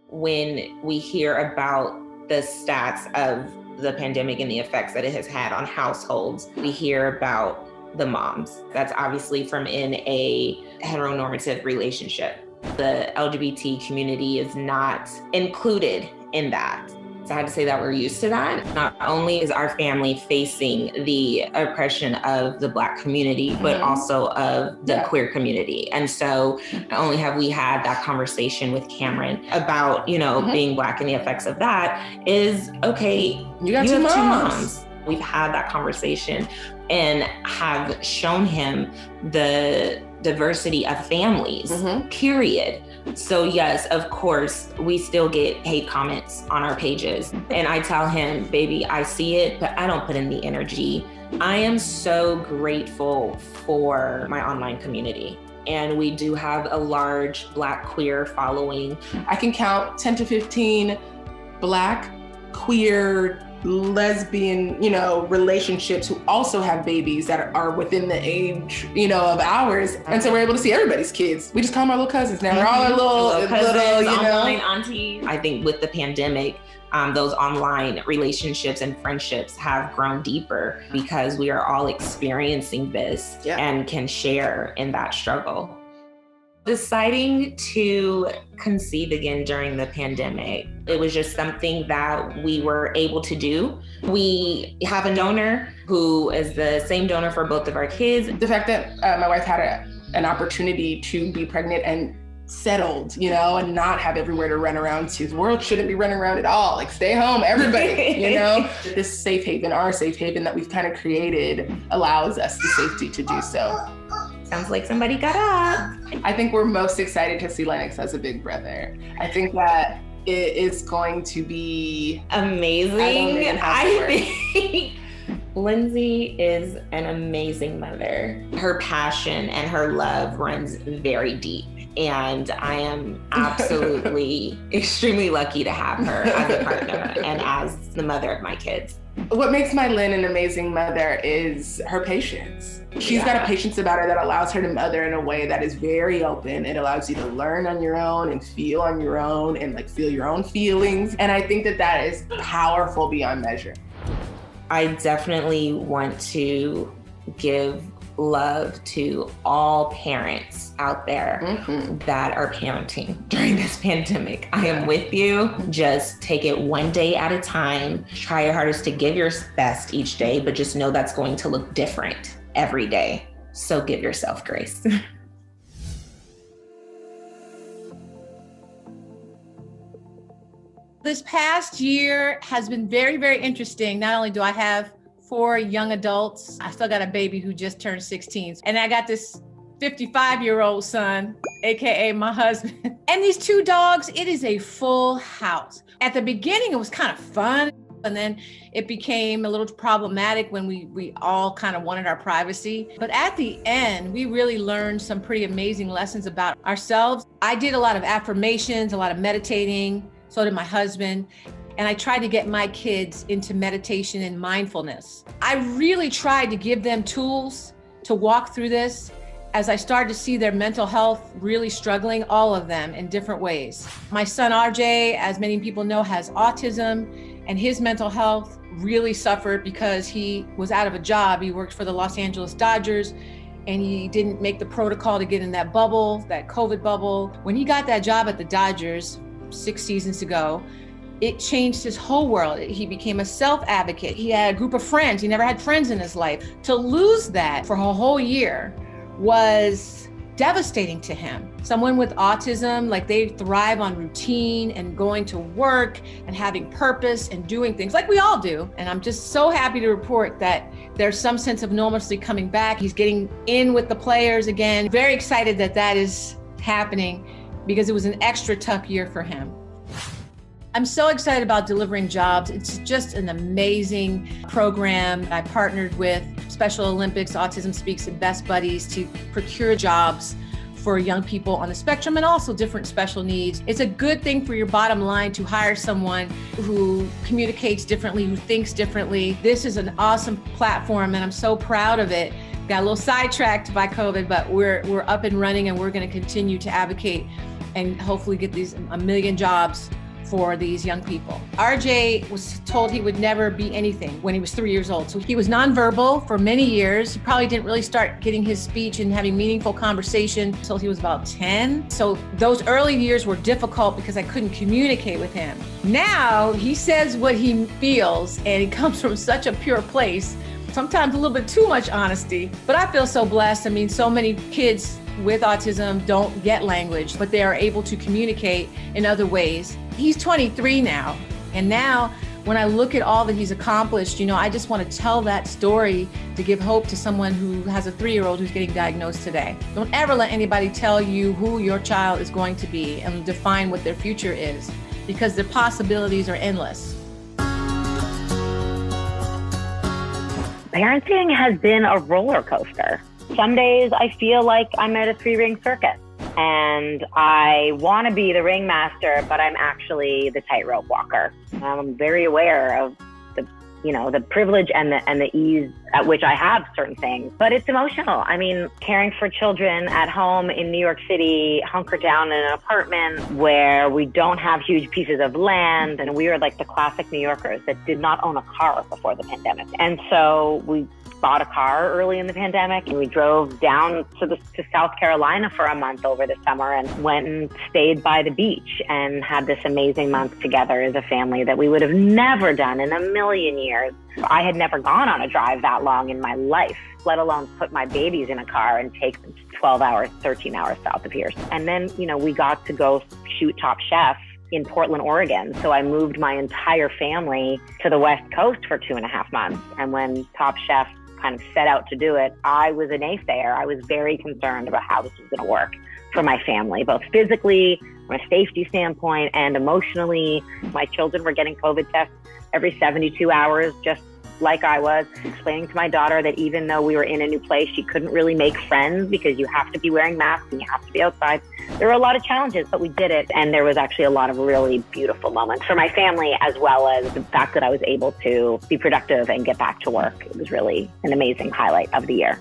When we hear about the stats of the pandemic and the effects that it has had on households, we hear about the moms. That's obviously from in a heteronormative relationship. The LGBT community is not included in that. So I had to say that we're used to that. Not only is our family facing the oppression of the Black community, but also of the queer community. And so not only have we had that conversation with Cameron about, you know, being Black and the effects of that is, okay, you have two moms. We've had that conversation and have shown him the diversity of families, period. So yes, of course, we still get hate comments on our pages. And I tell him, baby, I see it, but I don't put in the energy. I am so grateful for my online community. And we do have a large Black queer following. I can count 10 to 15 Black, queer, lesbian, you know, relationships who also have babies that are within the age, you know, of ours. And so we're able to see everybody's kids. We just call them our little cousins now. We're all our little cousins, you know. Online aunties. I think with the pandemic, those online relationships and friendships have grown deeper because we are all experiencing this and can share in that struggle. Deciding to conceive again during the pandemic, it was just something that we were able to do. We have a donor who is the same donor for both of our kids. The fact that my wife had an opportunity to be pregnant and settled, you know, and not have everywhere to run around to. The world shouldn't be running around at all. Like, stay home, everybody, you know? This safe haven, our safe haven that we've kind of created, allows us the safety to do so. Sounds like somebody got up. I think we're most excited to see Lennox as a big brother. I think that it is going to be amazing. I think Lindsay is an amazing mother. Her passion and her love runs very deep. And I am absolutely extremely lucky to have her as a partner and as the mother of my kids. What makes Mylin an amazing mother is her patience. She's got a patience about her that allows her to mother in a way that is very open. It allows you to learn on your own and feel on your own and like feel your own feelings. And I think that that is powerful beyond measure. I definitely want to give love to all parents out there that are parenting during this pandemic. I am with you. Just take it one day at a time. Try your hardest to give your best each day, but just know that's going to look different every day. So give yourself grace. This past year has been very, very interesting. Not only do I have 4 young adults, I still got a baby who just turned 16. And I got this 55-year-old son, AKA my husband. And these 2 dogs, it is a full house. At the beginning, it was kind of fun. And then it became a little problematic when we all kind of wanted our privacy. But at the end, we really learned some pretty amazing lessons about ourselves. I did a lot of affirmations, a lot of meditating. So did my husband. And I tried to get my kids into meditation and mindfulness. I really tried to give them tools to walk through this as I started to see their mental health really struggling, all of them in different ways. My son RJ, as many people know, has autism, and his mental health really suffered because he was out of a job. He worked for the Los Angeles Dodgers, and he didn't make the protocol to get in that bubble, that COVID bubble. When he got that job at the Dodgers 6 seasons ago, it changed his whole world. He became a self-advocate. He had a group of friends. He never had friends in his life. To lose that for a whole year was devastating to him. Someone with autism, like, they thrive on routine and going to work and having purpose and doing things like we all do. And I'm just so happy to report that there's some sense of normalcy coming back. He's getting in with the players again. Very excited that that is happening because it was an extra tough year for him. I'm so excited about Delivering Jobs. It's just an amazing program. I partnered with Special Olympics, Autism Speaks, and Best Buddies to procure jobs for young people on the spectrum and also different special needs. It's a good thing for your bottom line to hire someone who communicates differently, who thinks differently. This is an awesome platform, and I'm so proud of it. Got a little sidetracked by COVID, but we're up and running, and we're going to continue to advocate and hopefully get these 1 million jobs for these young people. RJ was told he would never be anything when he was 3 years old. So he was nonverbal for many years. He probably didn't really start getting his speech and having meaningful conversation until he was about 10. So those early years were difficult because I couldn't communicate with him. Now he says what he feels, and it comes from such a pure place. Sometimes a little bit too much honesty, but I feel so blessed. I mean, so many kids with autism don't get language, but they are able to communicate in other ways. He's 23 now, and now when I look at all that he's accomplished, you know, I just want to tell that story to give hope to someone who has a 3-year-old who's getting diagnosed today. Don't ever let anybody tell you who your child is going to be and define what their future is, because their possibilities are endless. Parenting has been a roller coaster. Some days I feel like I'm at a 3-ring circus and I want to be the ringmaster, but I'm actually the tightrope walker. I'm very aware of the privilege and the ease at which I have certain things, but it's emotional. I mean, caring for children at home in New York City, hunkered down in an apartment where we don't have huge pieces of land, and we are like the classic New Yorkers that did not own a car before the pandemic. And so we bought a car early in the pandemic, and we drove down to South Carolina for a month over the summer and went and stayed by the beach and had this amazing month together as a family that we would have never done in a million years. I had never gone on a drive that long in my life, let alone put my babies in a car and take them 12 hours, 13 hours south of here. And then, we got to go shoot Top Chef in Portland, Oregon. So I moved my entire family to the West Coast for 2.5 months. And when Top Chef kind of set out to do it, I was a naysayer. I was very concerned about how this was going to work for my family, both physically, from a safety standpoint, and emotionally. My children were getting COVID tests every 72 hours, just like I was, explaining to my daughter that even though we were in a new place, she couldn't really make friends because you have to be wearing masks and you have to be outside. There were a lot of challenges, but we did it. And there was actually a lot of really beautiful moments for my family, as well as the fact that I was able to be productive and get back to work. It was really an amazing highlight of the year.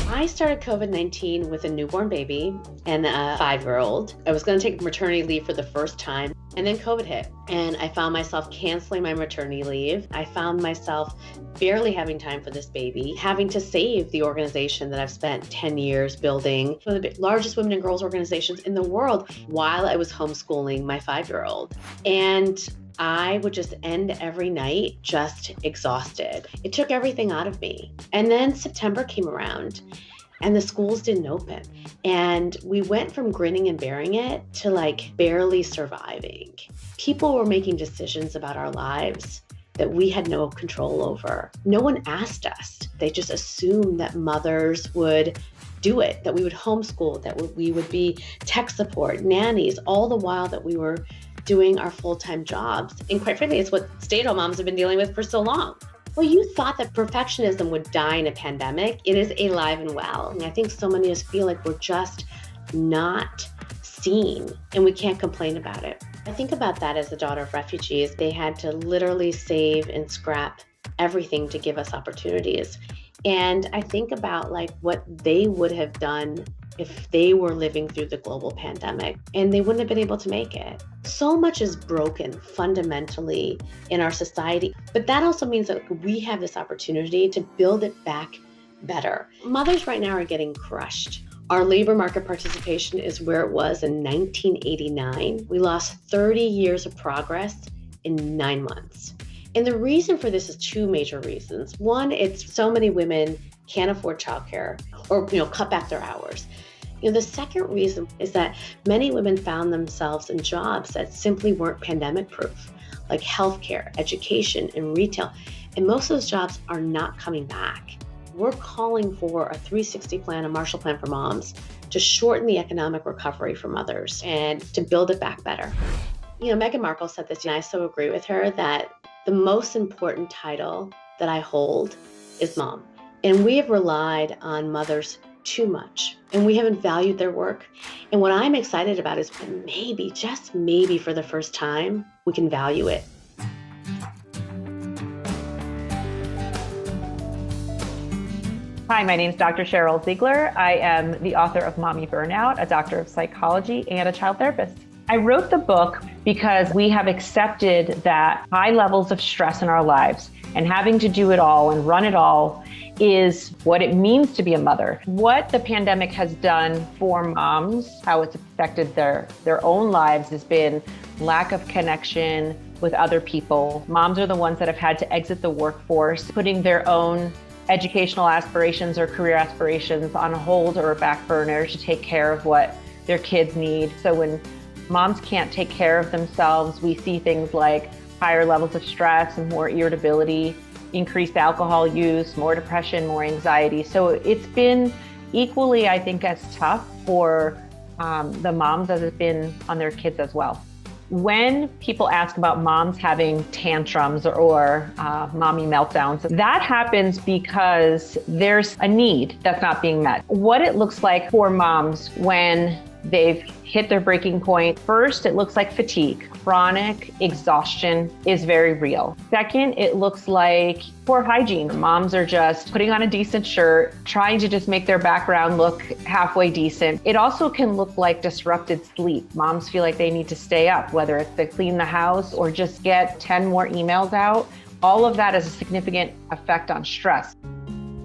I started COVID-19 with a newborn baby and a 5-year-old. I was going to take maternity leave for the first time, and then COVID hit. And I found myself canceling my maternity leave. I found myself barely having time for this baby, having to save the organization that I've spent 10 years building, one of the largest women and girls organizations in the world, while I was homeschooling my 5-year-old. And I would just end every night just exhausted. It took everything out of me. And then September came around and the schools didn't open. And we went from grinning and bearing it to like barely surviving. People were making decisions about our lives that we had no control over. No one asked us. They just assumed that mothers would do it, that we would homeschool, that we would be tech support, nannies, all the while that we were doing our full-time jobs. And quite frankly, it's what stay-at-home moms have been dealing with for so long. Well, you thought that perfectionism would die in a pandemic. It is alive and well. And I think so many of us feel like we're just not seen and we can't complain about it. I think about that as the daughter of refugees. They had to literally save and scrap everything to give us opportunities. And I think about like what they would have done if they were living through the global pandemic and they wouldn't have been able to make it. So much is broken fundamentally in our society, but that also means that we have this opportunity to build it back better. Mothers right now are getting crushed. Our labor market participation is where it was in 1989. We lost 30 years of progress in 9 months. And the reason for this is 2 major reasons. One, it's so many women can't afford childcare or cut back their hours. The second reason is that many women found themselves in jobs that simply weren't pandemic proof, like healthcare, education, and retail. And most of those jobs are not coming back. We're calling for a 360 plan, a Marshall Plan for moms, to shorten the economic recovery for mothers and to build it back better. Meghan Markle said this, and I so agree with her, that the most important title that I hold is mom. And we have relied on mothers too much, and we haven't valued their work. And what I'm excited about is maybe, just maybe for the first time, we can value it. Hi, my name is Dr. Cheryl Ziegler. I am the author of Mommy Burnout, a doctor of psychology, and a child therapist. I wrote the book because we have accepted that high levels of stress in our lives and having to do it all and run it all is what it means to be a mother. What the pandemic has done for moms, how it's affected their own lives, has been lack of connection with other people. Moms are the ones that have had to exit the workforce, putting their own educational aspirations or career aspirations on hold or a back burner to take care of what their kids need. So when moms can't take care of themselves, we see things like higher levels of stress and more irritability, increased alcohol use, more depression, more anxiety. So it's been equally, I think, as tough for the moms as it's been on their kids as well. When people ask about moms having tantrums or mommy meltdowns, that happens because there's a need that's not being met. What it looks like for moms when they've hit their breaking point. First, it looks like fatigue. Chronic exhaustion is very real. Second, it looks like poor hygiene. Moms are just putting on a decent shirt, trying to just make their background look halfway decent. It also can look like disrupted sleep. Moms feel like they need to stay up, whether it's to clean the house or just get 10 more emails out. All of that has a significant effect on stress.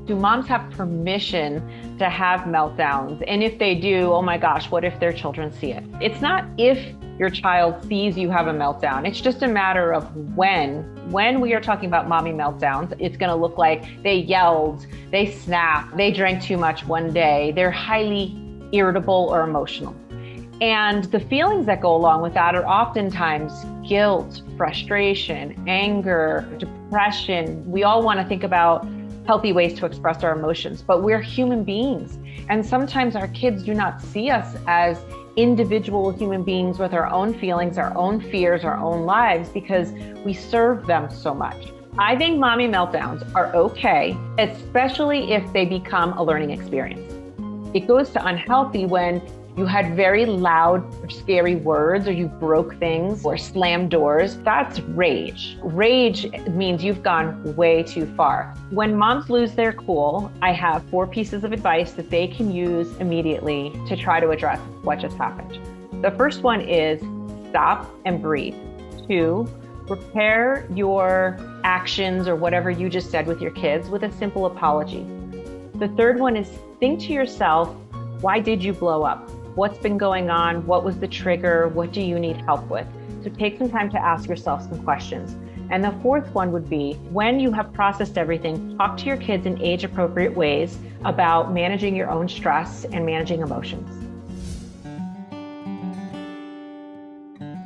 Do moms have permission to have meltdowns? And if they do, oh my gosh, what if their children see it? It's not if your child sees you have a meltdown. It's just a matter of when. When we are talking about mommy meltdowns, it's gonna look like they yelled, they snapped, they drank too much one day, they're highly irritable or emotional. And the feelings that go along with that are oftentimes guilt, frustration, anger, depression. We all wanna think about healthy ways to express our emotions, but we're human beings. And sometimes our kids do not see us as individual human beings with our own feelings, our own fears, our own lives, because we serve them so much. I think mommy meltdowns are okay, especially if they become a learning experience. It goes to unhealthy when you had very loud or scary words, or you broke things or slammed doors. That's rage. Rage means you've gone way too far. When moms lose their cool, I have 4 pieces of advice that they can use immediately to try to address what just happened. The first one is stop and breathe. 2, repair your actions or whatever you just said with your kids with a simple apology. The third one is think to yourself, why did you blow up? What's been going on? What was the trigger? What do you need help with? So take some time to ask yourself some questions. And the fourth one would be, when you have processed everything, talk to your kids in age-appropriate ways about managing your own stress and managing emotions.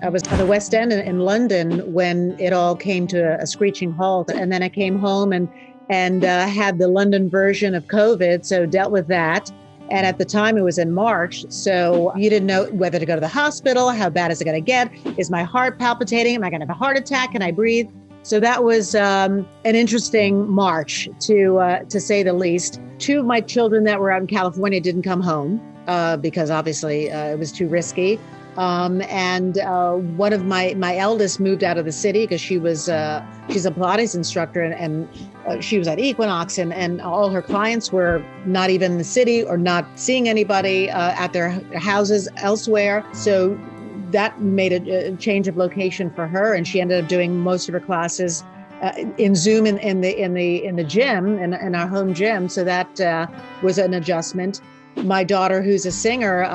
I was at the West End in London when it all came to a screeching halt. And then I came home and had the London version of COVID, so dealt with that. And at the time it was in March, so you didn't know whether to go to the hospital, how bad is it going to get? Is my heart palpitating? Am I going to have a heart attack? Can I breathe? So that was an interesting March, to say the least. 2 of my children that were out in California didn't come home because obviously it was too risky. And one of my eldest moved out of the city because she's a Pilates instructor and she was at Equinox and all her clients were not even in the city or not seeing anybody at their houses elsewhere. So that made a change of location for her, and she ended up doing most of her classes in Zoom in the gym, in our home gym. So that was an adjustment. My daughter, who's a singer,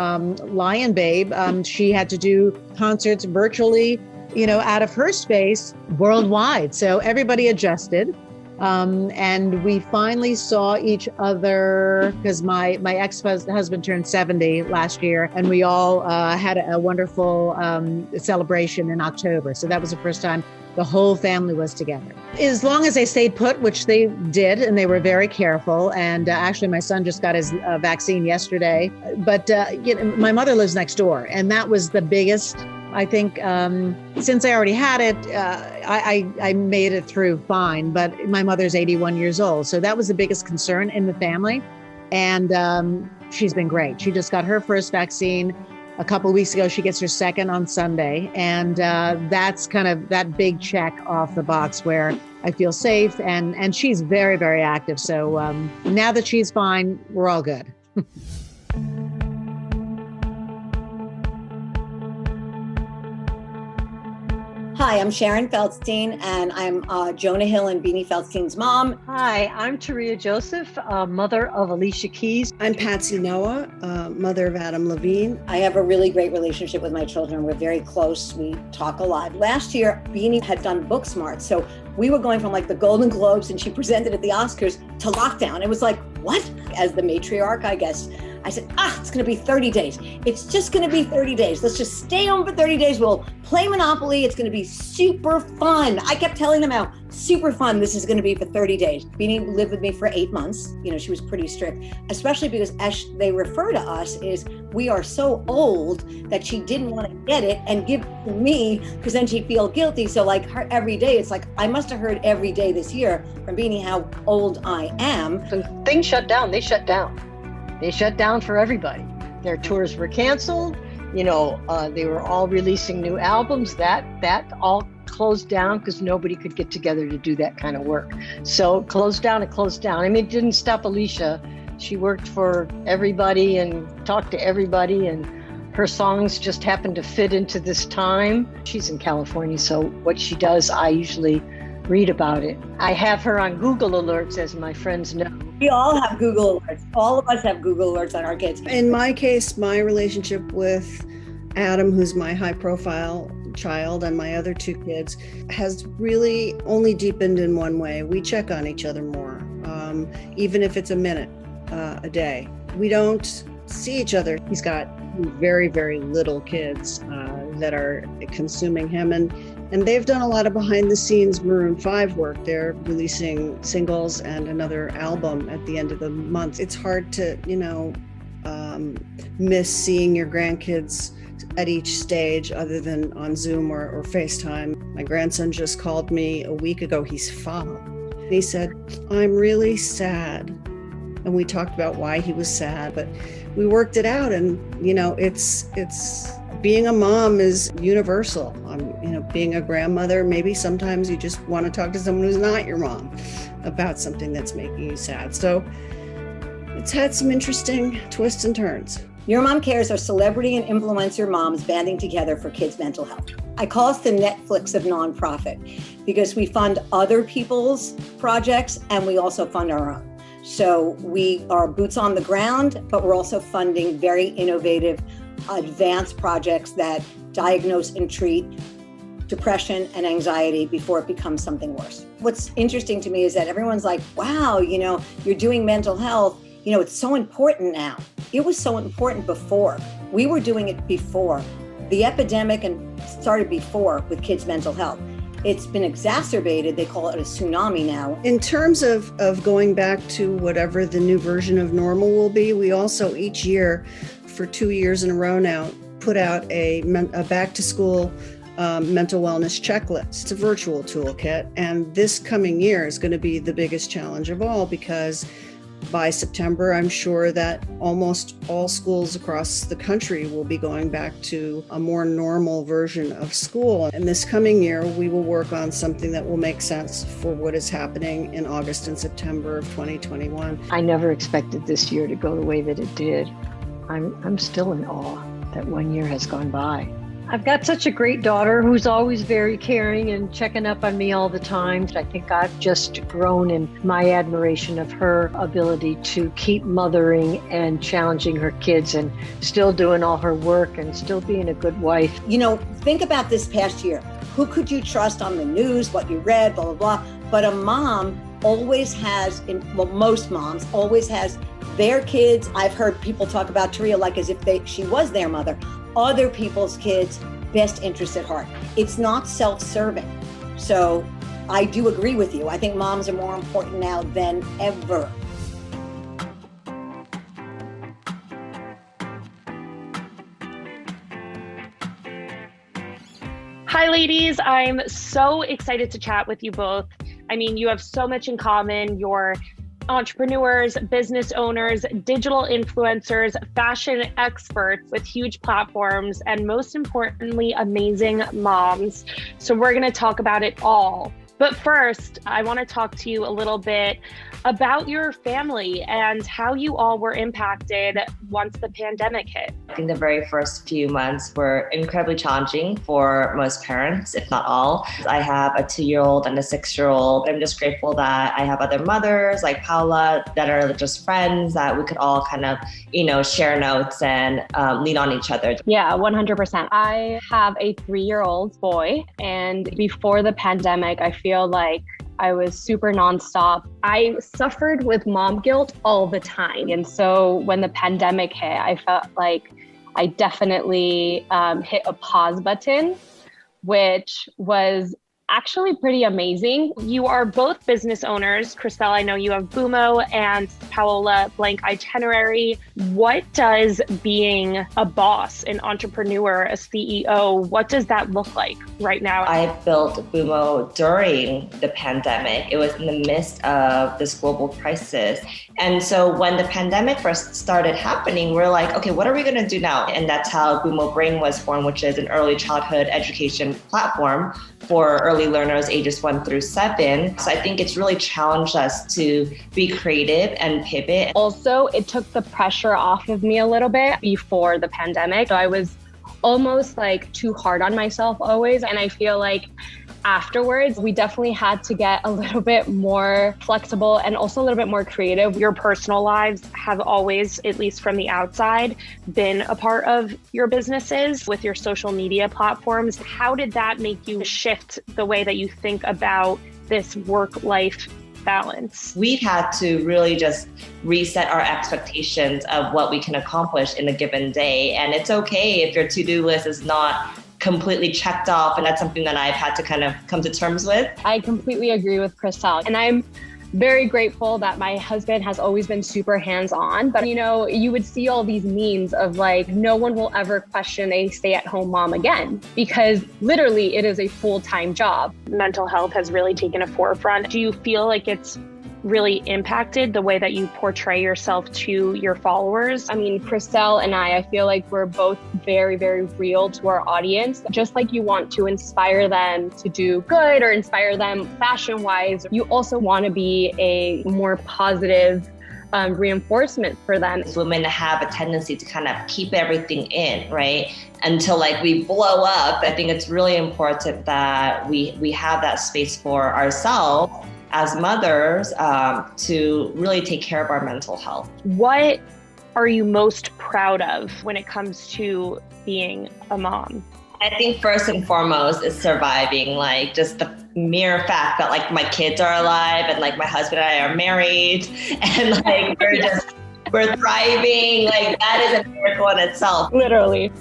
Lion Babe, she had to do concerts virtually, out of her space worldwide. So everybody adjusted. And we finally saw each other because my ex-husband turned 70 last year, and we all had a wonderful celebration in October. So that was the first time the whole family was together. As long as they stayed put, which they did, and they were very careful. And actually, my son just got his vaccine yesterday. But my mother lives next door, and that was the biggest. I think since I already had it, I made it through fine. But my mother's 81 years old, so that was the biggest concern in the family. And she's been great. She just got her first vaccine a couple of weeks ago. She gets her second on Sunday. And that's kind of that big check off the box where I feel safe. And she's very, very active. So now that she's fine, we're all good. Hi, I'm Sharon Feldstein, and I'm Jonah Hill and Beanie Feldstein's mom. Hi, I'm Taria Joseph, mother of Alicia Keys. I'm Patsy Noah, mother of Adam Levine. I have a really great relationship with my children. We're very close. We talk a lot. Last year, Beanie had done Booksmart, so we were going from like the Golden Globes, and she presented at the Oscars, to lockdown. It was like, what? As the matriarch, I guess, I said, it's going to be 30 days. It's just going to be 30 days. Let's just stay home for 30 days. We'll play Monopoly. It's going to be super fun. I kept telling them how super fun this is going to be for 30 days. Beanie lived with me for 8 months. She was pretty strict, especially because as they refer to us is we are so old that she didn't want to get it and give it to me because then she'd feel guilty. So like her every day, it's like, I must have heard every day this year from Beanie how old I am. When things shut down, they shut down. They shut down for everybody. Their tours were canceled. They were all releasing new albums. That all closed down because nobody could get together to do that kind of work. So it closed down. I mean, it didn't stop Alicia. She worked for everybody and talked to everybody, and her songs just happened to fit into this time. She's in California, so what she does, I usually read about it. I have her on Google Alerts, as my friends know. We all have Google Alerts. All of us have Google Alerts on our kids. In my case, my relationship with Adam, who's my high-profile child, and my other 2 kids, has really only deepened in one way. We check on each other more, even if it's a minute a day. We don't see each other. He's got very, very little kids that are consuming him, and they've done a lot of behind the scenes Maroon 5 work. They're releasing singles and another album at the end of the month. It's hard to, miss seeing your grandkids at each stage other than on Zoom or FaceTime. My grandson just called me a week ago. He's 5. He said, I'm really sad. And we talked about why he was sad, but we worked it out. And, it's being a mom is universal. Being a grandmother, maybe sometimes you just want to talk to someone who's not your mom about something that's making you sad. So it's had some interesting twists and turns. Your Mom Cares are celebrity and influencer moms banding together for kids' mental health. I call us the Netflix of nonprofit because we fund other people's projects and we also fund our own. So we are boots on the ground, but we're also funding very innovative, advanced projects that diagnose and treat depression and anxiety before it becomes something worse. What's interesting to me is that everyone's like, wow, you're doing mental health. It's so important now. It was so important before. We were doing it before. The epidemic started before with kids' mental health. It's been exacerbated. They call it a tsunami now. In terms of going back to whatever the new version of normal will be, we also each year, for 2 years in a row now, put out a back to school mental wellness checklist. It's a virtual toolkit. And this coming year is going to be the biggest challenge of all, because by September, I'm sure that almost all schools across the country will be going back to a more normal version of school. And this coming year, we will work on something that will make sense for what is happening in August and September of 2021. I never expected this year to go the way that it did. I'm still in awe that 1 year has gone by. I've got such a great daughter who's always very caring and checking up on me all the time. I think I've just grown in my admiration of her ability to keep mothering and challenging her kids and still doing all her work and still being a good wife. Think about this past year. Who could you trust on the news, what you read, blah, blah, blah. But a mom always has, most moms always has their kids. I've heard people talk about Taria like as if she was their mother. Other people's kids' best interest at heart. It's not self-serving. So I do agree with you. I think moms are more important now than ever. Hi, ladies. I'm so excited to chat with you both. I mean, you have so much in common. You're entrepreneurs, business owners, digital influencers, fashion experts with huge platforms, and most importantly, amazing moms. So we're going to talk about it all. But first, I want to talk to you a little bit about your family and how you all were impacted once the pandemic hit. I think the very first few months were incredibly challenging for most parents, if not all. I have a 2-year-old and a 6-year-old. I'm just grateful that I have other mothers like Paula that are just friends that we could all kind of, share notes and lean on each other. Yeah, 100%. I have a 3-year-old boy, and before the pandemic, I feel like I was super nonstop. I suffered with mom guilt all the time. And so when the pandemic hit, I felt like I definitely hit a pause button, which was actually pretty amazing. You are both business owners. Christelle, I know you have Boomo, and Paola, Blank Itinerary. What does being a boss, an entrepreneur, a CEO, what does that look like right now? I built Boomo during the pandemic. It was in the midst of this global crisis. And so when the pandemic first started happening, we're like, okay, what are we going to do now? And that's how Boomo Brain was formed, which is an early childhood education platform for early learners ages 1 through 7. So I think it's really challenged us to be creative and pivot. Also, it took the pressure off of me a little bit before the pandemic. So I was almost like too hard on myself always. And I feel like afterwards, we definitely had to get a little bit more flexible and also a little bit more creative. Your personal lives have always, at least from the outside, been a part of your businesses with your social media platforms. How did that make you shift the way that you think about this work-life balance? We've had to really just reset our expectations of what we can accomplish in a given day. And it's okay if your to-do list is not completely checked off. And that's something that I've had to kind of come to terms with. I completely agree with Christelle. And I'm very grateful that my husband has always been super hands-on. But, you would see all these memes of like, no one will ever question a stay-at-home mom again, because literally it is a full-time job. Mental health has really taken a forefront. Do you feel like it's really impacted the way that you portray yourself to your followers? I mean, Christelle and I feel like we're both very, very real to our audience. Just like you want to inspire them to do good or inspire them fashion-wise, you also want to be a more positive reinforcement for them. Women have a tendency to kind of keep everything in, right? Until like we blow up. I think it's really important that we have that space for ourselves as mothers to really take care of our mental health. What are you most proud of when it comes to being a mom? I think first and foremost is surviving, like just the mere fact that like my kids are alive and like my husband and I are married and like we're thriving. Like that is a miracle in itself. Literally.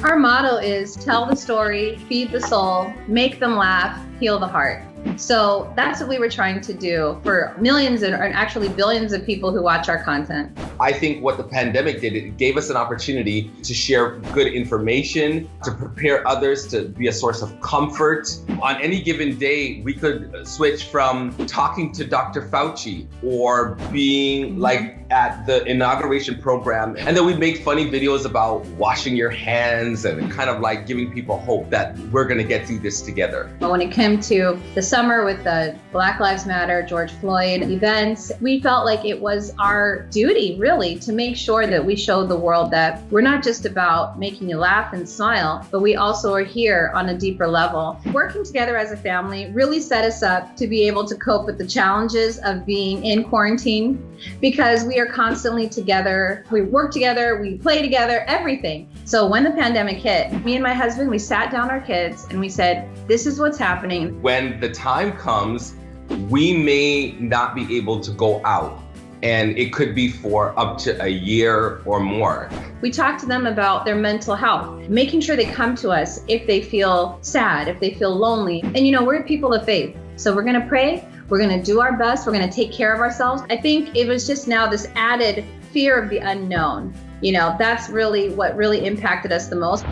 Our motto is tell the story, feed the soul, make them laugh, heal the heart. So that's what we were trying to do for millions and actually billions of people who watch our content. I think what the pandemic did, it gave us an opportunity to share good information, to prepare others, to be a source of comfort. On any given day, we could switch from talking to Dr. Fauci or being like at the inauguration program. And then we'd make funny videos about washing your hands and kind of like giving people hope that we're gonna get through this together. But when it came to the summer with the Black Lives Matter, George Floyd events, we felt like it was our duty really to make sure that we showed the world that we're not just about making you laugh and smile, but we also are here on a deeper level. Working together as a family really set us up to be able to cope with the challenges of being in quarantine because we are constantly together. We work together, we play together, everything. So when the pandemic hit, me and my husband, we sat down our kids and we said, this is what's happening. When the time comes, we may not be able to go out, and it could be for up to a year or more. We talk to them about their mental health, making sure they come to us if they feel sad, if they feel lonely. And you know, we're people of faith. So we're gonna pray, we're gonna do our best, we're gonna take care of ourselves. I think it was just now this added fear of the unknown. You know, that's really what really impacted us the most.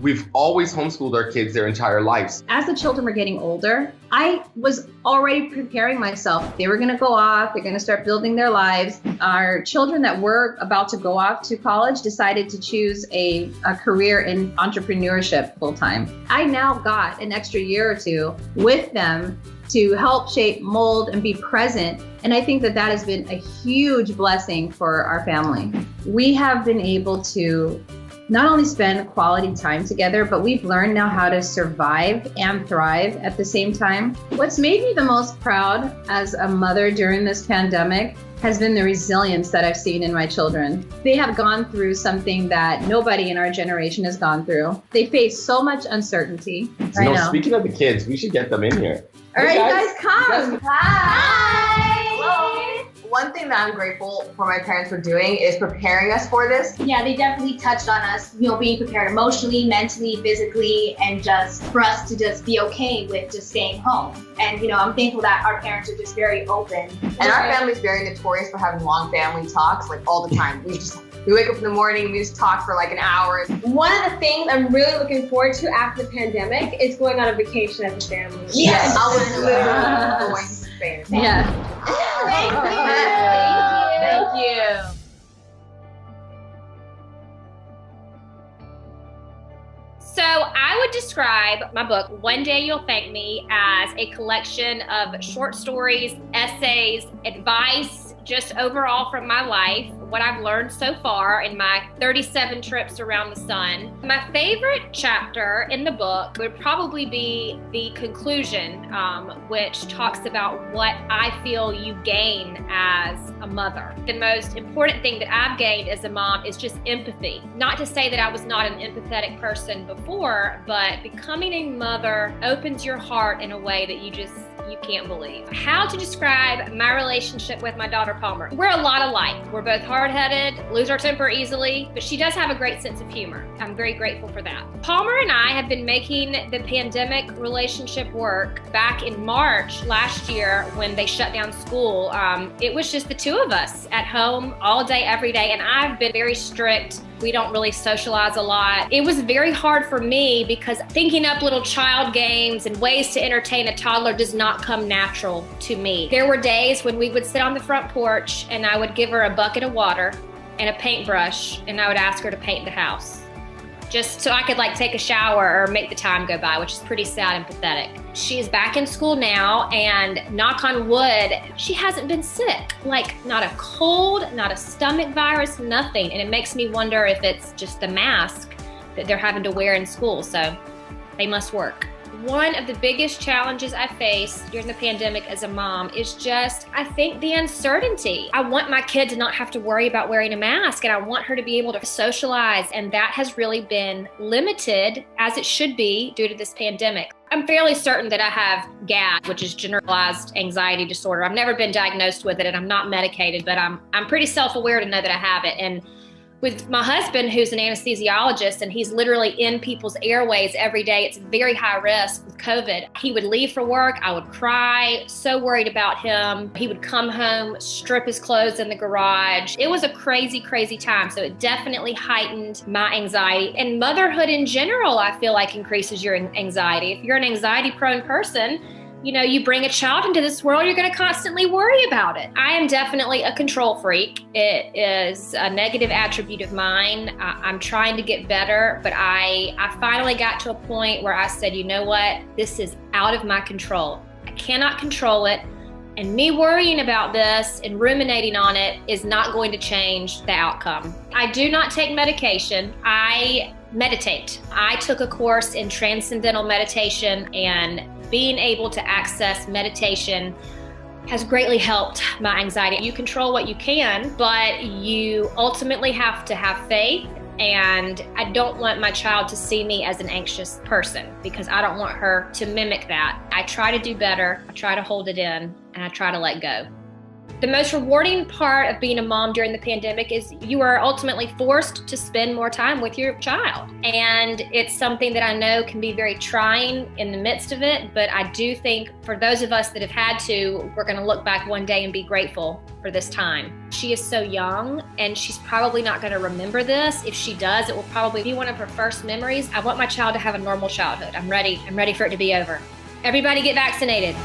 We've always homeschooled our kids their entire lives. As the children were getting older, I was already preparing myself. They were gonna go off, they're gonna start building their lives. Our children that were about to go off to college decided to choose a career in entrepreneurship full-time. I now got an extra year or two with them to help shape, mold, and be present. And I think that that has been a huge blessing for our family. We have been able to not only spend quality time together, but we've learned now how to survive and thrive at the same time. What's made me the most proud as a mother during this pandemic has been the resilience that I've seen in my children. They have gone through something that nobody in our generation has gone through. They face so much uncertainty. You know, speaking of the kids, we should get them in here. All right, you guys come. Hi. Hello. One thing that I'm grateful for my parents for doing is preparing us for this. Yeah, they definitely touched on us, you know, being prepared emotionally, mentally, physically, and just for us to just be okay with just staying home. And, you know, I'm thankful that our parents are just very open. And our family's very notorious for having long family talks, like all the time. We wake up in the morning, we just talk for like an hour. One of the things I'm really looking forward to after the pandemic is going on a vacation as a family. Yes, I was literally going to Spain. Yeah. Thank you. Thank you. So I would describe my book, One Day You'll Thank Me, as a collection of short stories, essays, advice, just overall from my life, what I've learned so far in my 37 trips around the sun. My favorite chapter in the book would probably be the conclusion, which talks about what I feel you gain as a mother. The most important thing that I've gained as a mom is just empathy. Not to say that I was not an empathetic person before, but becoming a mother opens your heart in a way that you can't believe. How to describe my relationship with my daughter Palmer? We're a lot alike. We're both hard-headed, lose our temper easily, but she does have a great sense of humor. I'm very grateful for that. Palmer and I have been making the pandemic relationship work back in March last year when they shut down school. It was just the two of us at home all day, every day, and I've been very strict. We don't really socialize a lot. It was very hard for me because thinking up little child games and ways to entertain a toddler does not come natural to me. There were days when we would sit on the front porch and I would give her a bucket of water and a paintbrush and I would ask her to paint the house. just so I could like take a shower or make the time go by, which is pretty sad and pathetic. She is back in school now, and knock on wood, she hasn't been sick. Like not a cold, not a stomach virus, nothing. And it makes me wonder if it's just the mask that they're having to wear in school. So they must work. One of the biggest challenges I face during the pandemic as a mom is just, I think, the uncertainty. I want my kid to not have to worry about wearing a mask, and I want her to be able to socialize, and that has really been limited, as it should be, due to this pandemic. I'm fairly certain that I have GAD, which is generalized anxiety disorder. I've never been diagnosed with it, and I'm not medicated, but I'm pretty self-aware to know that I have it. And with my husband, who's an anesthesiologist, and he's literally in people's airways every day, it's very high risk with COVID. He would leave for work, I would cry, so worried about him. He would come home, strip his clothes in the garage. It was a crazy, crazy time. So it definitely heightened my anxiety. And motherhood in general, I feel like increases your anxiety. If you're an anxiety-prone person, you know, you bring a child into this world, you're going to constantly worry about it. I am definitely a control freak. It is a negative attribute of mine. I'm trying to get better, but I finally got to a point where I said, you know what? This is out of my control. I cannot control it. And me worrying about this and ruminating on it is not going to change the outcome. I do not take medication. I meditate. I took a course in transcendental meditation, and being able to access meditation has greatly helped my anxiety. You control what you can, but you ultimately have to have faith. And I don't want my child to see me as an anxious person, because I don't want her to mimic that. I try to do better. I try to hold it in, and I try to let go. The most rewarding part of being a mom during the pandemic is you are ultimately forced to spend more time with your child. And it's something that I know can be very trying in the midst of it, but I do think for those of us that have had to, we're going to look back one day and be grateful for this time. She is so young, and she's probably not going to remember this. If she does, it will probably be one of her first memories. I want my child to have a normal childhood. I'm ready for it to be over. Everybody get vaccinated.